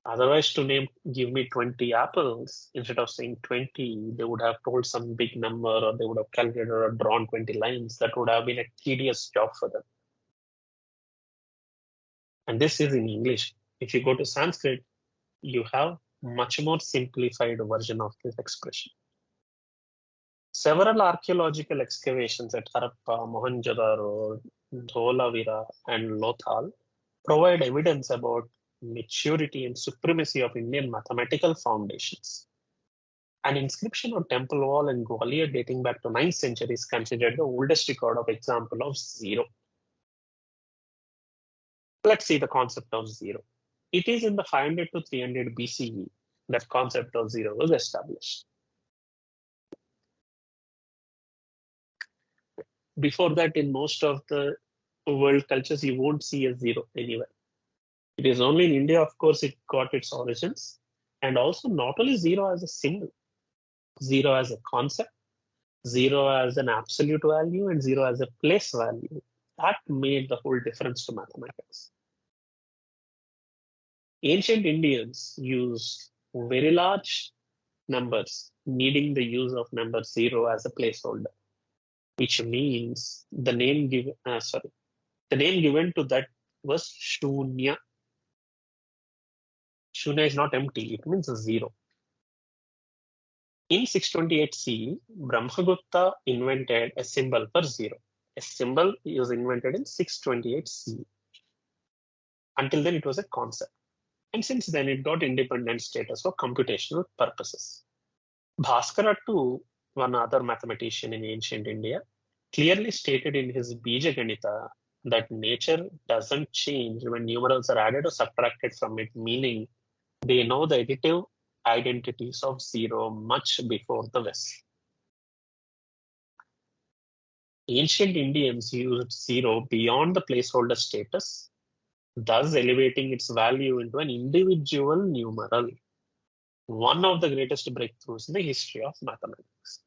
Otherwise, give me 20 apples, instead of saying 20, they would have told some big number, or they would have calculated or drawn 20 lines. That would have been a tedious job for them. And this is in English. If you go to Sanskrit, you have much more simplified version of this expression. Several archaeological excavations at Harappa, Mohenjo-daro, Dholavira, and Lothal provide evidence about maturity and supremacy of Indian mathematical foundations. An inscription on temple wall in Gwalior dating back to 9th century is considered the oldest record of example of zero. Let's see the concept of zero. It is in the 500 to 300 BCE that concept of zero was established. Before that, in most of the world cultures, you won't see a zero anywhere. It is only in India, of course, it got its origins. And also not only zero as a symbol, zero as a concept, zero as an absolute value, and zero as a place value. That made the whole difference to mathematics. Ancient Indians used very large numbers, needing the use of number zero as a placeholder, which means the name given to that was Shunya. Shunya is not empty, it means zero. In 628 CE, Brahmagupta invented a symbol for zero. A symbol was invented in 628 CE. Until then, it was a concept. And since then, it got independent status for computational purposes. Bhaskara too, one other mathematician in ancient India, clearly stated in his Bija Ganita that nature doesn't change when numerals are added or subtracted from it, meaning they know the additive identities of zero much before the West. Ancient Indians used zero beyond the placeholder status, thus elevating its value into an individual numeral, one of the greatest breakthroughs in the history of mathematics.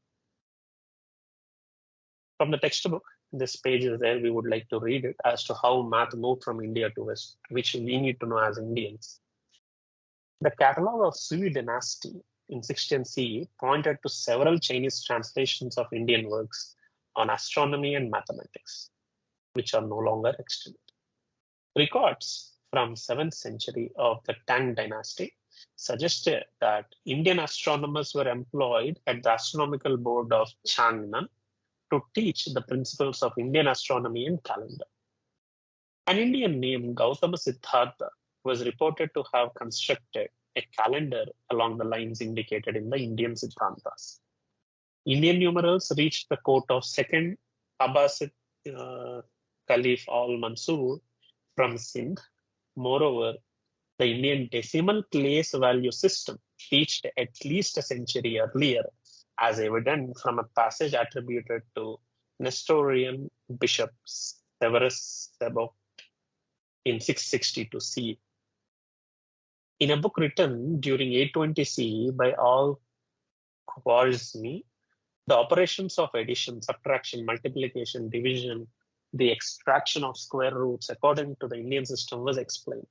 From the textbook, this page is there, we would like to read it as to how math moved from India to West, which we need to know as Indians. The catalogue of Sui dynasty in 16th CE pointed to several Chinese translations of Indian works on astronomy and mathematics, which are no longer extant. Records from 7th century of the Tang dynasty suggested that Indian astronomers were employed at the astronomical board of Changnan to teach the principles of Indian astronomy and calendar. An Indian named Gautama Siddhartha was reported to have constructed a calendar along the lines indicated in the Indian Siddhantas. Indian numerals reached the court of second Abbasid Caliph al-Mansur from Sindh. Moreover, the Indian decimal place value system reached at least a century earlier, as evident from a passage attributed to Nestorian Bishop Severus Sebok in 662 CE. In a book written during 820 CE by Al-Khwarizmi, the operations of addition, subtraction, multiplication, division, the extraction of square roots according to the Indian system was explained.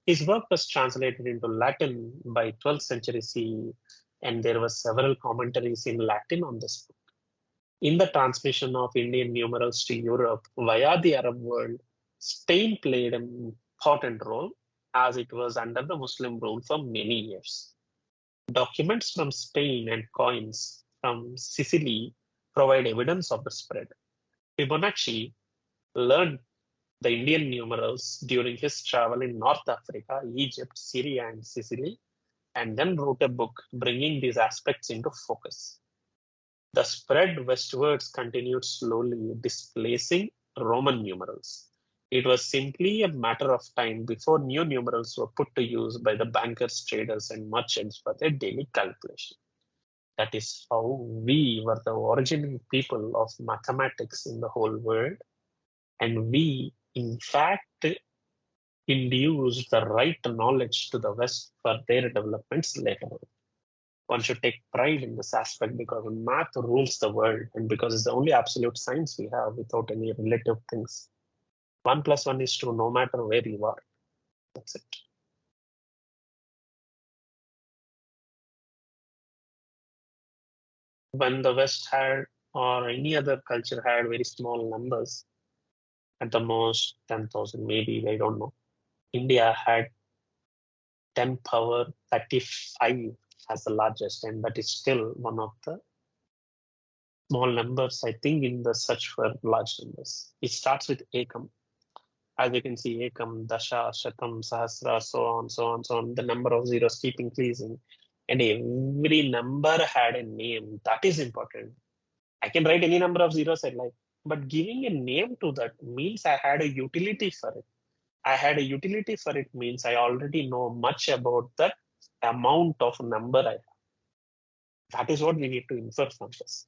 His work was translated into Latin by 12th century CE, and there were several commentaries in Latin on this book. In the transmission of Indian numerals to Europe via the Arab world, Spain played an important role as it was under the Muslim rule for many years. Documents from Spain and coins from Sicily provide evidence of the spread. Fibonacci learned the Indian numerals during his travel in North Africa, Egypt, Syria, and Sicily, and then wrote a book bringing these aspects into focus. The spread westwards continued slowly, displacing Roman numerals. It was simply a matter of time before new numerals were put to use by the bankers, traders, and merchants for their daily calculation. That is how we were the original people of mathematics in the whole world, and we, in fact, induced the right knowledge to the West for their developments later on. one should take pride in this aspect because math rules the world and because it's the only absolute science we have without any relative things. 1 + 1 is 2 no matter where you are. That's it. When the West had or any other culture had very small numbers, at the most 10,000, maybe, I don't know. India had 10 power 35 as the largest, and that is still one of the small numbers, I think, in the search for large numbers. It starts with Ekam. As you can see, Ekam, Dasha, Shatam, Sahasra, so on, so on, so on. The number of zeros keep increasing. And every number had a name. That is important. I can write any number of zeros I like, but giving a name to that means I had a utility for it. I had a utility for it means I already know much about that amount of number I have. That is what we need to infer from this.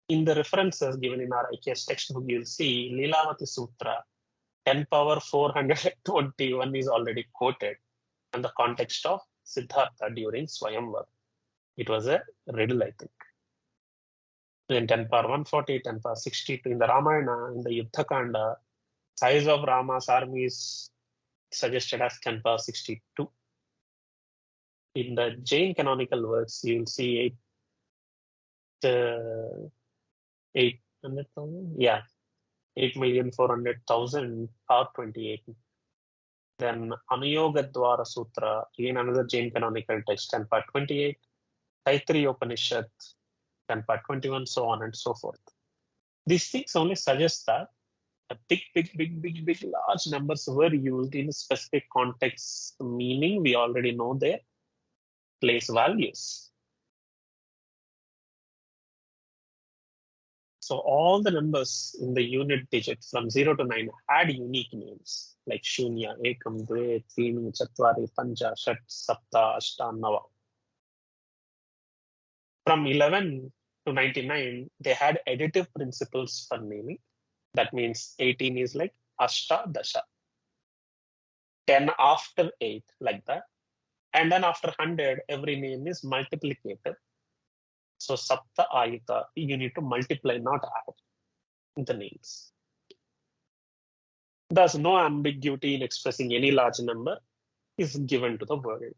In the references given in our IKS textbook, you'll see Lilavati Sutra, 10 power 421 is already quoted in the context of Siddhartha during Swayamvar. It was a riddle, I think. In 10 power 140, 10 power 62, in the Ramayana, in the Yuddha Kanda, size of Rama's army is suggested as 10 power 62. In the Jain canonical works, you'll see 800,000, yeah, 8,400,000 power 28. Then Anuyogadwara Sutra, again another Jain canonical text, 10 power 28. Taittiriya Upanishad, 10 power 21, so on and so forth. These things only suggest that a big, large numbers were used in specific contexts, meaning we already know their place values. So all the numbers in the unit digit from 0 to 9 had unique names like Shunya, Ekam, Dve, Trini, Chatvari, Pancha, Shat, Sapta, Ashta, Nava. From 11 to 99, they had additive principles for naming. That means 18 is like Ashta, Dasha. 10 after 8, like that. And then after 100, every name is multiplicative. So Sapta Ayita, you need to multiply, not add the names. Thus, no ambiguity in expressing any large number is given to the world.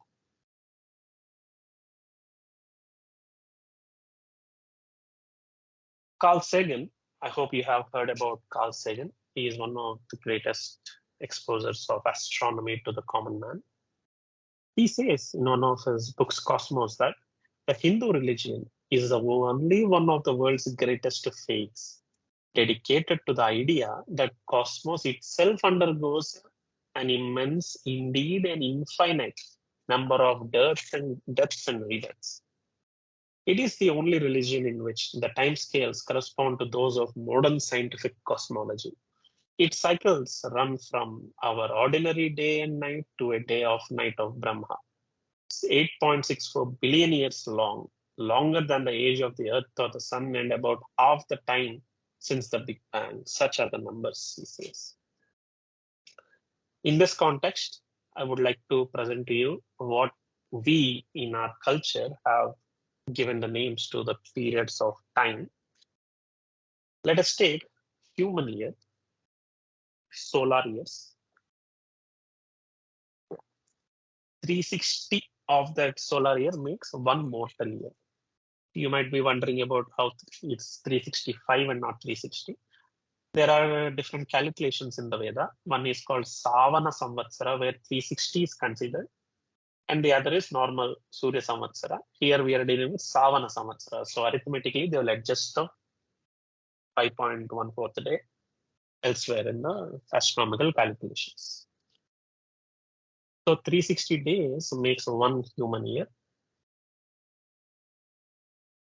Carl Sagan, I hope you have heard about Carl Sagan. He is one of the greatest exposers of astronomy to the common man. He says in one of his books, Cosmos, that the Hindu religion is the only one of the world's greatest faiths, dedicated to the idea that cosmos itself undergoes an immense, indeed an infinite number of deaths and rebirths. It is the only religion in which the timescales correspond to those of modern scientific cosmology. Its cycles run from our ordinary day and night to a day of night of Brahma. It's 8.64 billion years long, longer than the age of the Earth or the Sun, and about half the time since the Big Bang. Such are the numbers, he says. In this context, I would like to present to you what we in our culture have given the names to the periods of time. Let us take human year, solar years. 360 of that solar year makes one mortal year. You might be wondering about how it's 365 and not 360. There are different calculations in the Veda. One is called Savana Samvatsara, where 360 is considered, and the other is normal Surya Samvatsara. Here we are dealing with Savana Samvatsara. So arithmetically, they will adjust the 5.14th day elsewhere in the astronomical calculations. So 360 days makes one human year.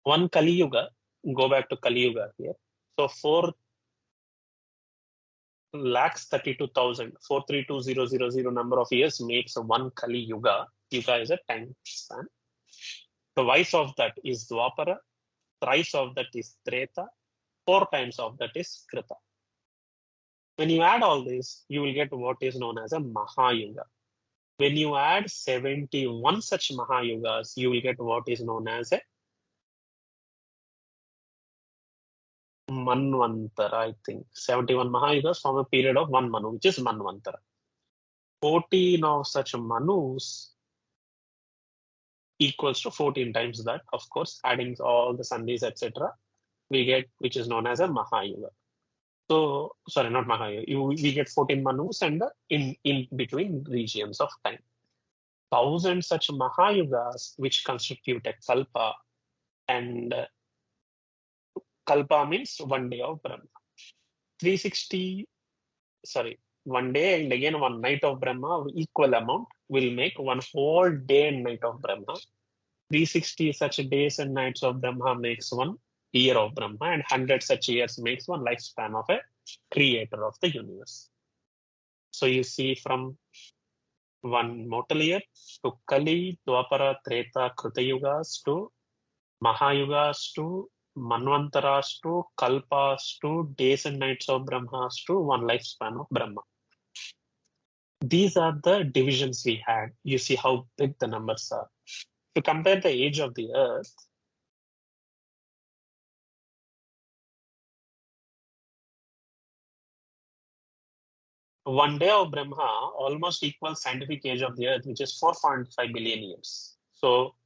One Kali Yuga, go back to Kali Yuga here. So 4,32,000 number of years makes one Kali Yuga. Yuga is a time span. Twice of that is Dwapara, thrice of that is Treta, 4 times of that is Krita. When you add all this, you will get what is known as a Mahayuga. When you add 71 such Mahayugas, you will get what is known as a Manvantara, I think. 71 Mahayugas form a period of one Manu, which is Manvantara. 14 of such Manus equals to 14 times that, of course, adding all the Sandhis, etc., we get, which is known as a Mahayuga. So, sorry, not Mahayuga. We get 14 Manus and the in between regions of time. 1,000 such Mahayugas which constitute a Kalpa, and Kalpa means 1 day of Brahma. 1 day and again 1 night of Brahma, equal amount, will make 1 whole day and night of Brahma. 360 such days and nights of Brahma makes 1 year of Brahma, and 100 such years makes 1 lifespan of a creator of the universe. So you see, from 1 mortal year to Kali, Dwapara, Treta, Krita Yugas to Mahayugas to Manvantaras to Kalpas to days and nights of Brahmas to 1 lifespan of Brahma. These are the divisions we had. You see how big the numbers are. If you compare the age of the earth, one day of Brahma almost equals scientific age of the earth, which is 4.5 billion years. So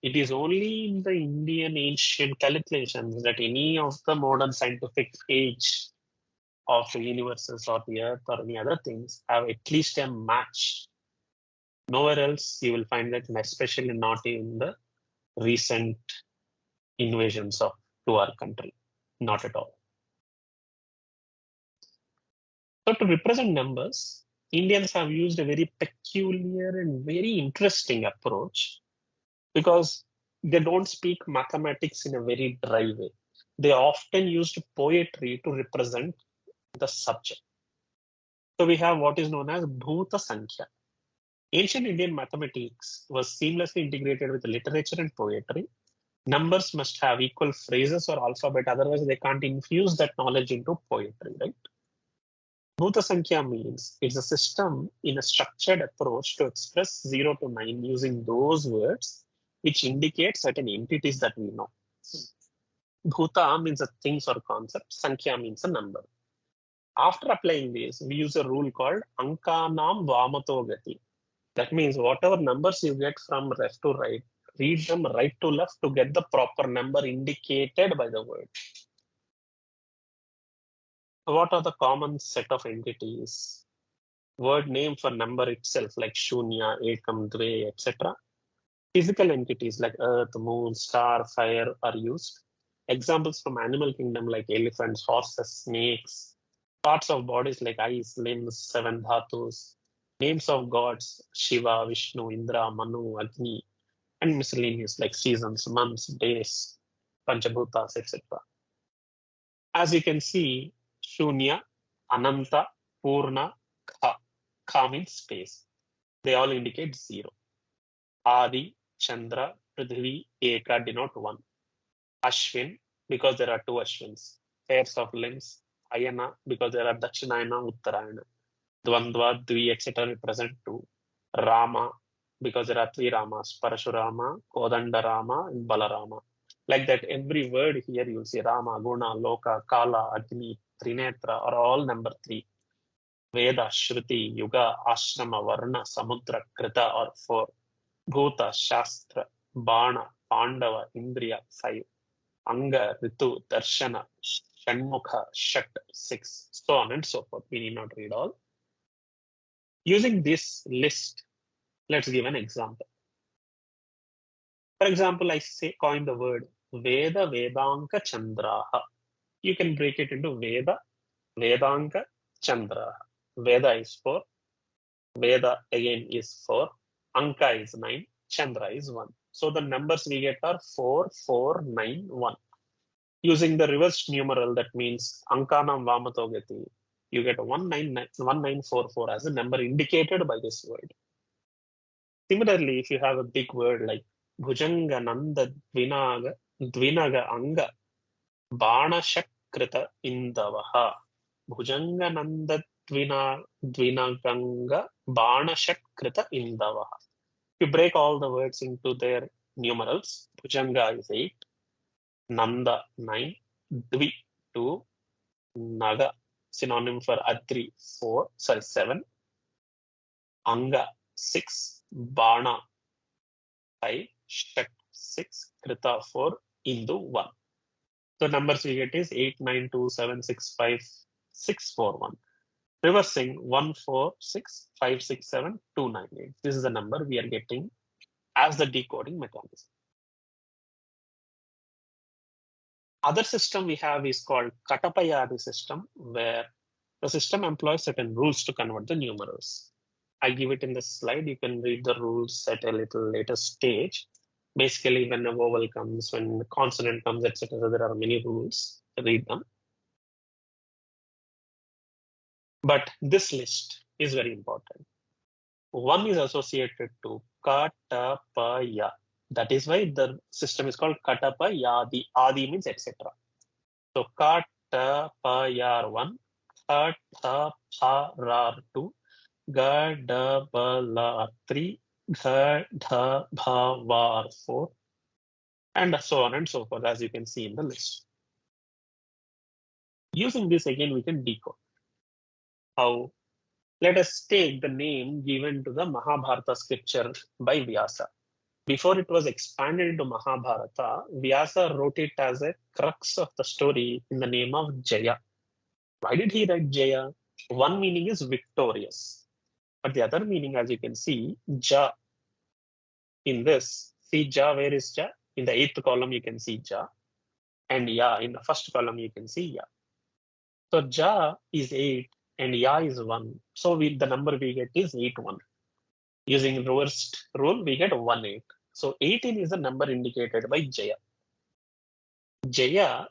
it is only in the Indian ancient calculations that any of the modern scientific age of the universes or the earth or any other things have at least a match. Nowhere else you will find that, and especially not in the recent invasions to our country. Not at all. So to represent numbers, Indians have used a very peculiar and very interesting approach, because they don't speak mathematics in a very dry way. They often used poetry to represent the subject. So we have what is known as bhūta-sankya. Ancient Indian mathematics was seamlessly integrated with literature and poetry. Numbers must have equal phrases or alphabet, otherwise they can't infuse that knowledge into poetry, right? Bhūta-sankya means it's a system in a structured approach to express 0 to 9 using those words which indicate certain entities that we know. Bhuta means a things or concept, Sankhya means a number. After applying this, we use a rule called Ankanam Vamato Gati. That means whatever numbers you get from left to right, read them right to left to get the proper number indicated by the word. What are the common set of entities? Word name for number itself, like Shunya, Ekam, Dve, etc. Physical entities like earth, moon, star, fire are used. Examples from animal kingdom like elephants, horses, snakes. Parts of bodies like eyes, limbs, 7 dhatus. Names of gods, Shiva, Vishnu, Indra, Manu, Agni, and miscellaneous like seasons, months, days, Panchabhutas, etc. As you can see, Shunya, Ananta, Purna, Kha. Kha means space. They all indicate 0. Adi, Chandra, Prithvi, Eka denote 1. Ashwin, because there are 2 Ashwins. Pairs of limbs. Ayana, because there are Dakshinayana, Uttarayana. Dvandva, Dvi, etc. represent 2. Rama, because there are 3 Ramas. Parashurama, Kodandarama, and Balarama. Like that, every word here you'll see Rama, Guna, Loka, Kala, Agni, Trinetra are all number 3. Veda, Shruti, Yuga, Ashrama, Varna, Samudra, Krita are 4. Bhuta, Shastra, Bana, Pandava, Indriya, 5. Anga, Ritu, Darshana, Shanmukha, Shat, 6. So on and so forth. We need not read all. Using this list, let's give an example. For example, I coin the word Veda, Vedanka, Chandraha. You can break it into Veda, Vedanka, Chandraha. Veda is 4. Veda again is 4. Anka is 9. Chandra is 1. So the numbers we get are 4, 4, 9, 1. Using the reverse numeral, that means Ankanam Vamatogati, you get 1944 as a number indicated by this word. Similarly, if you have a big word like Bhujanga Nanda Dvinaga Anga Bana Shakrita Indavaha, Bhujangananda Dvinaganga Banashat Krita Indava. You break all the words into their numerals. Bhujanga is 8, Nanda 9, Dvi 2, Naga synonym for Adri 7, Anga 6, Bana 5, Shat 6, Krita 4, Indu 1. The numbers we get is 8, 9, 2, 7, 6, 5, 6, 4, 1. Reversing 1, 4, 6, 5, 6, 7, 2, 9, 8. This is the number we are getting as the decoding mechanism. Other system we have is called Katapayadi system, where the system employs certain rules to convert the numerals. I give it in the slide. You can read the rules at a little later stage. Basically, when a vowel comes, when a consonant comes, etc., there are many rules. Read them. But this list is very important. One is associated to Katapaya. That is why the system is called Katapayadi. Adi means etc. So Katapayar1, Katapharar2, Gadabalar3, Gadabhavar4, and so on and so forth, as you can see in the list. Using this again, we can decode. How? Let us take the name given to the Mahabharata scripture by Vyasa. Before it was expanded into Mahabharata, Vyasa wrote it as a crux of the story in the name of Jaya. Why did he write Jaya? One meaning is victorious. But the other meaning, as you can see, Ja. In this, see Ja, where is Ja? In the 8th column, you can see Ja. And Ya, in the 1st column, you can see Ya. So Ja is 8 and Ya is 1. So the number we get is 8, 1. Using reversed rule, we get 1, 8. So 18 is the number indicated by Jaya. Jaya,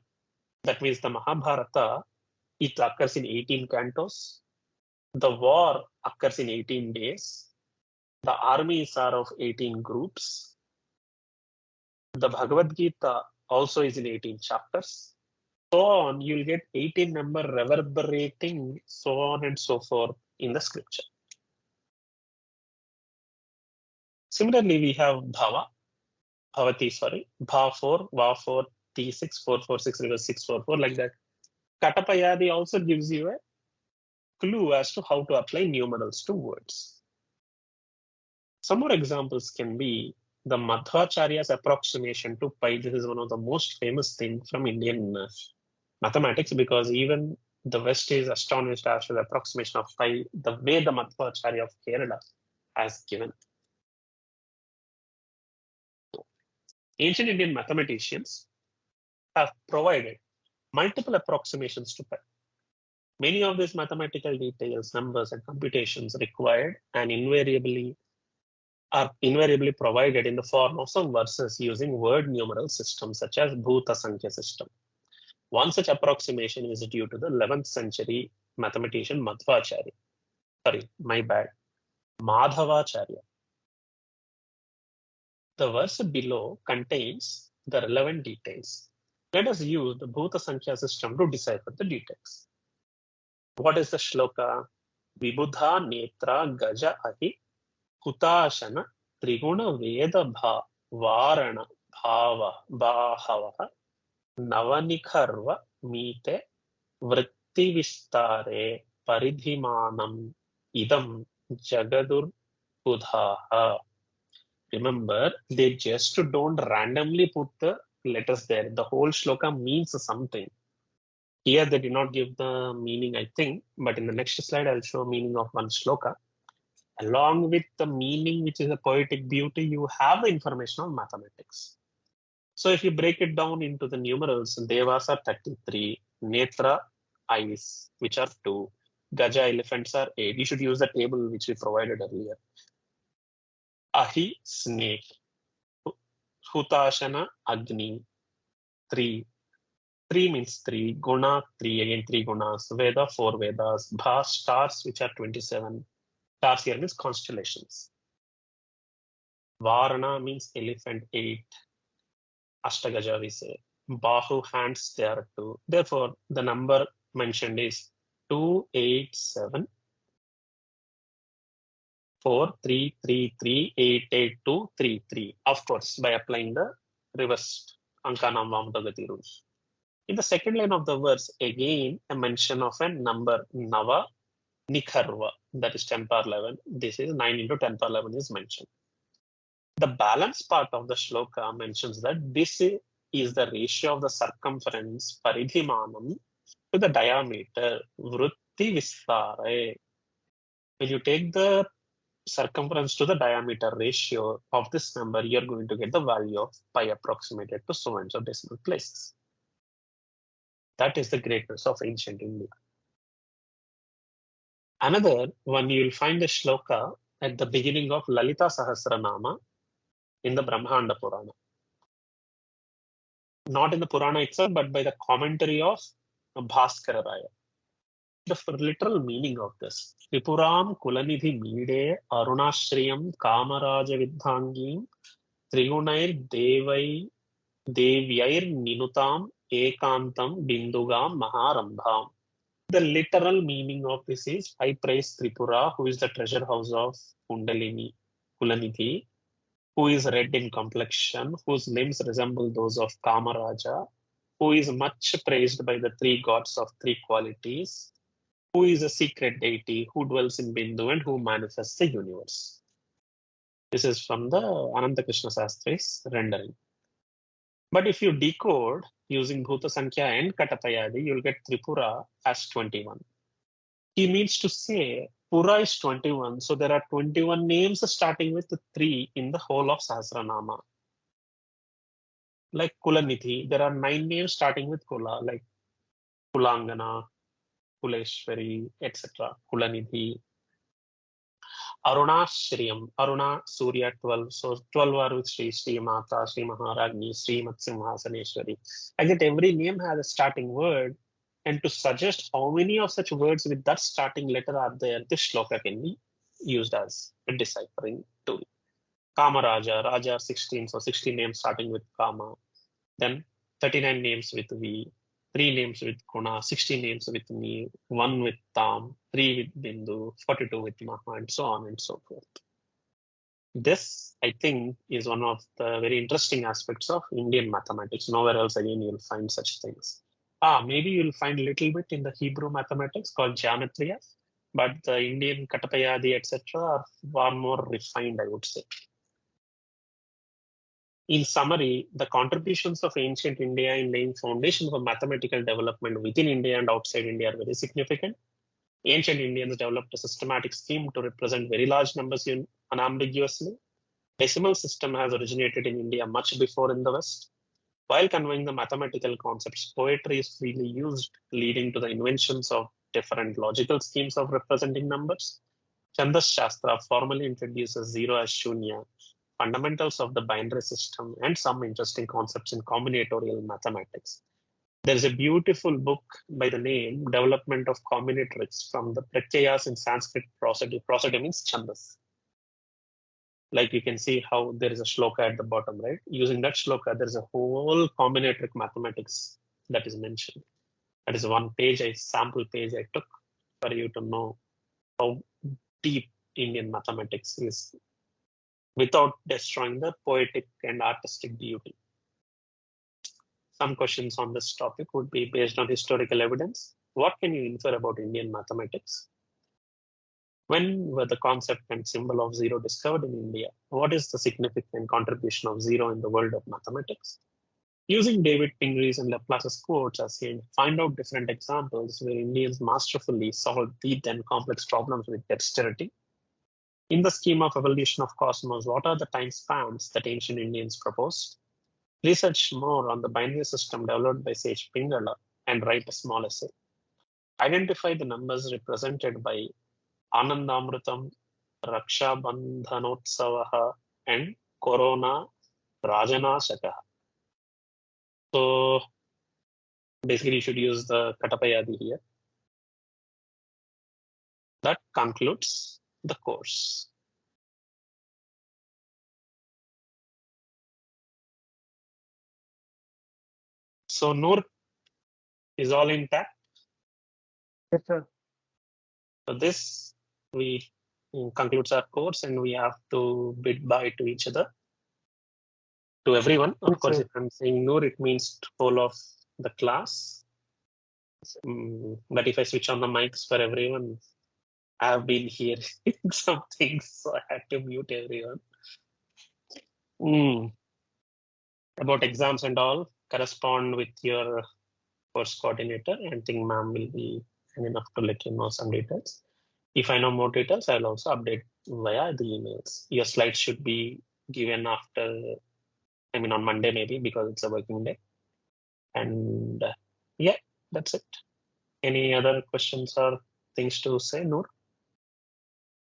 that means the Mahabharata, it occurs in 18 cantos. The war occurs in 18 days. The armies are of 18 groups. The Bhagavad Gita also is in 18 chapters. So on, you'll get 18 number reverberating, so on and so forth in the scripture. Similarly, we have Bhava, Bhavati, sorry, Bha 4, Va 4, T 6, 4, 4, 6, reverse 6, 4, 4, like that. Katapayadi also gives you a clue as to how to apply numerals to words. Some more examples can be the Madhvacharya's approximation to pi. This is one of the most famous things from Indian mathematics, because even the West is astonished as to the approximation of pi, the way the Madhvacharya of Kerala has given. Ancient Indian mathematicians have provided multiple approximations to pi. Many of these mathematical details, numbers, and computations required and are invariably provided in the form of some verses using word numeral systems such as bhūta-sankya system. One such approximation is due to the 11th century mathematician Madhvacharya. Sorry, my bad. Madhavacharya. The verse below contains the relevant details. Let us use the bhūta-sankya system to decipher the details. What is the shloka? Vibudha netra gaja ahi Hutashana Triguna Veda Varana Bhava Bahava Navanikharva Mite Vritti Vistare Paridhimanam Idam Jagadur Budhaha. Remember, they just don't randomly put the letters there. The whole shloka means something. Here they did not give the meaning, I think, but in the next slide I'll show meaning of one shloka. Along with the meaning, which is a poetic beauty, you have the information of mathematics. So if you break it down into the numerals, Devas are 33, Netra, eyes, which are 2, Gaja, elephants are 8. You should use the table which we provided earlier. Ahi, snake. Hutashana, Agni, 3. 3 means 3. Guna, 3, again 3 gunas. Veda, 4 Vedas. Bha, stars, which are 27. Stars here means constellations. Varana means elephant, 8. Ashtagaja we say. Bahu, hands, there are 2. Therefore, the number mentioned is 287 4333888233. Of course, by applying the reversed Ankanam Vamdagati rules. In the second line of the verse, again a mention of a number Nava Nikharva, that is 10 power 11. This is 9 into 10 power 11 is mentioned. The balance part of the shloka mentions that this is the ratio of the circumference paridhimanam to the diameter vritti vistare. When you take the circumference to the diameter ratio of this number, you're going to get the value of pi approximated to so and so decimal places. That is the greatness of ancient India. Another one, you'll find the shloka at the beginning of Lalita Sahasranama in the Brahmanda Purana. Not in the Purana itself, but by the commentary of Bhaskara Raya. The literal meaning of this: Tripuram Kulanidhi Mide Arunashriyam Kamaraja Vidhangim Trigunair Devyair Ninutam Ekantam Bindugam Maharambham. The literal meaning of this is, I praise Tripura, who is the treasure house of Kundalini Kulanidhi, who is red in complexion, whose limbs resemble those of Kamaraja, who is much praised by the three gods of three qualities, who is a secret deity, who dwells in Bindu and who manifests the universe. This is from the Ananta Krishna Sastri's rendering. But if you decode using bhūta-sankya and katapayadi, you'll get Tripura as 21. He means to say Pura is 21, so there are 21 names starting with 3 in the whole of Sahasranama. Like Kulanidhi, there are 9 names starting with Kula, like Kulangana, Kuleshwari, etc. Kulanidhi. Arunashriyam, Aruna, Surya 12. So 12 are with Sri Mata, Sri Maharagni, Sri Matsimhasaneshwari. I get every name has a starting word, and to suggest how many of such words with that starting letter are there, this shloka can be used as a deciphering tool. Kamaraja, Raja 16, so 16 names starting with Kama. Then 39 names with V, 3 names with Kuna, 16 names with Me, 1 with Tam, 3 with Bindu, 42 with Maha, and so on and so forth. This, I think, is one of the very interesting aspects of Indian mathematics. Nowhere else again you'll find such things. Maybe you'll find a little bit in the Hebrew mathematics called geometria, but the Indian Katapayadi, etc. are far more refined, I would say. In summary, the contributions of ancient India in laying foundation for mathematical development within India and outside India are very significant. Ancient Indians developed a systematic scheme to represent very large numbers unambiguously. Decimal system has originated in India much before in the West. While conveying the mathematical concepts, poetry is freely used, leading to the inventions of different logical schemes of representing numbers. Chandas Shastra formally introduces zero as shunya, fundamentals of the binary system, and some interesting concepts in combinatorial mathematics. There is a beautiful book by the name Development of Combinatorics from the Pratyayas in Sanskrit prosody. Prosody means Chandas. Like you can see how there is a shloka at the bottom, right? Using that shloka, there is a whole combinatoric mathematics that is mentioned. That is one page, a sample page I took for you to know how deep Indian mathematics is without destroying the poetic and artistic beauty. Some questions on this topic would be based on historical evidence. What can you infer about Indian mathematics? When were the concept and symbol of zero discovered in India? What is the significant contribution of zero in the world of mathematics? Using David Pingree's and Laplace's quotes as seen, find out different examples where Indians masterfully solved deep and complex problems with dexterity. In the scheme of evolution of cosmos, what are the time spans that ancient Indians proposed? Research more on the binary system developed by Sage Pingala and write a small essay. Identify the numbers represented by Anandamrutam, Raksha Bandhanotsavaha, and Corona Rajanashaka. So basically you should use the Katapayadi here. That concludes the course. So Noor, is all intact? Yes, sir. So this we concludes our course, and we have to bid bye to each other, to everyone. Of Yes, course, sir. if I'm saying Noor, it means whole of the class. But if I switch on the mics for everyone, I've been hearing some things, so I had to mute everyone. About exams and all, correspond with your course coordinator. I think ma'am will be kind enough to let you know some details. If I know more details, I'll also update via the emails. Your slides should be given after, on Monday maybe, because it's a working day. And yeah, that's it. Any other questions or things to say, Noor?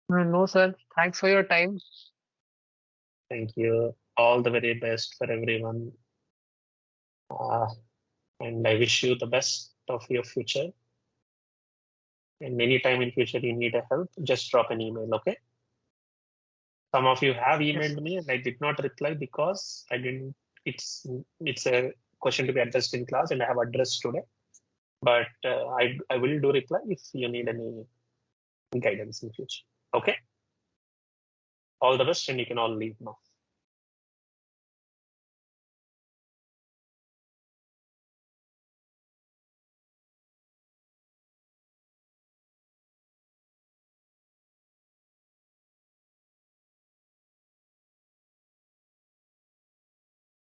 No, sir. Thanks for your time. Thank you. All the very best for everyone. And I wish you the best of your future. And anytime in future you need a help, just drop an email, okay? Some of you have Yes, emailed sir. me and I did not reply because I didn't. It's a question to be addressed in class, and I have addressed today. But I will do reply if you need any guidance in future. Okay. All the best, and you can all leave now.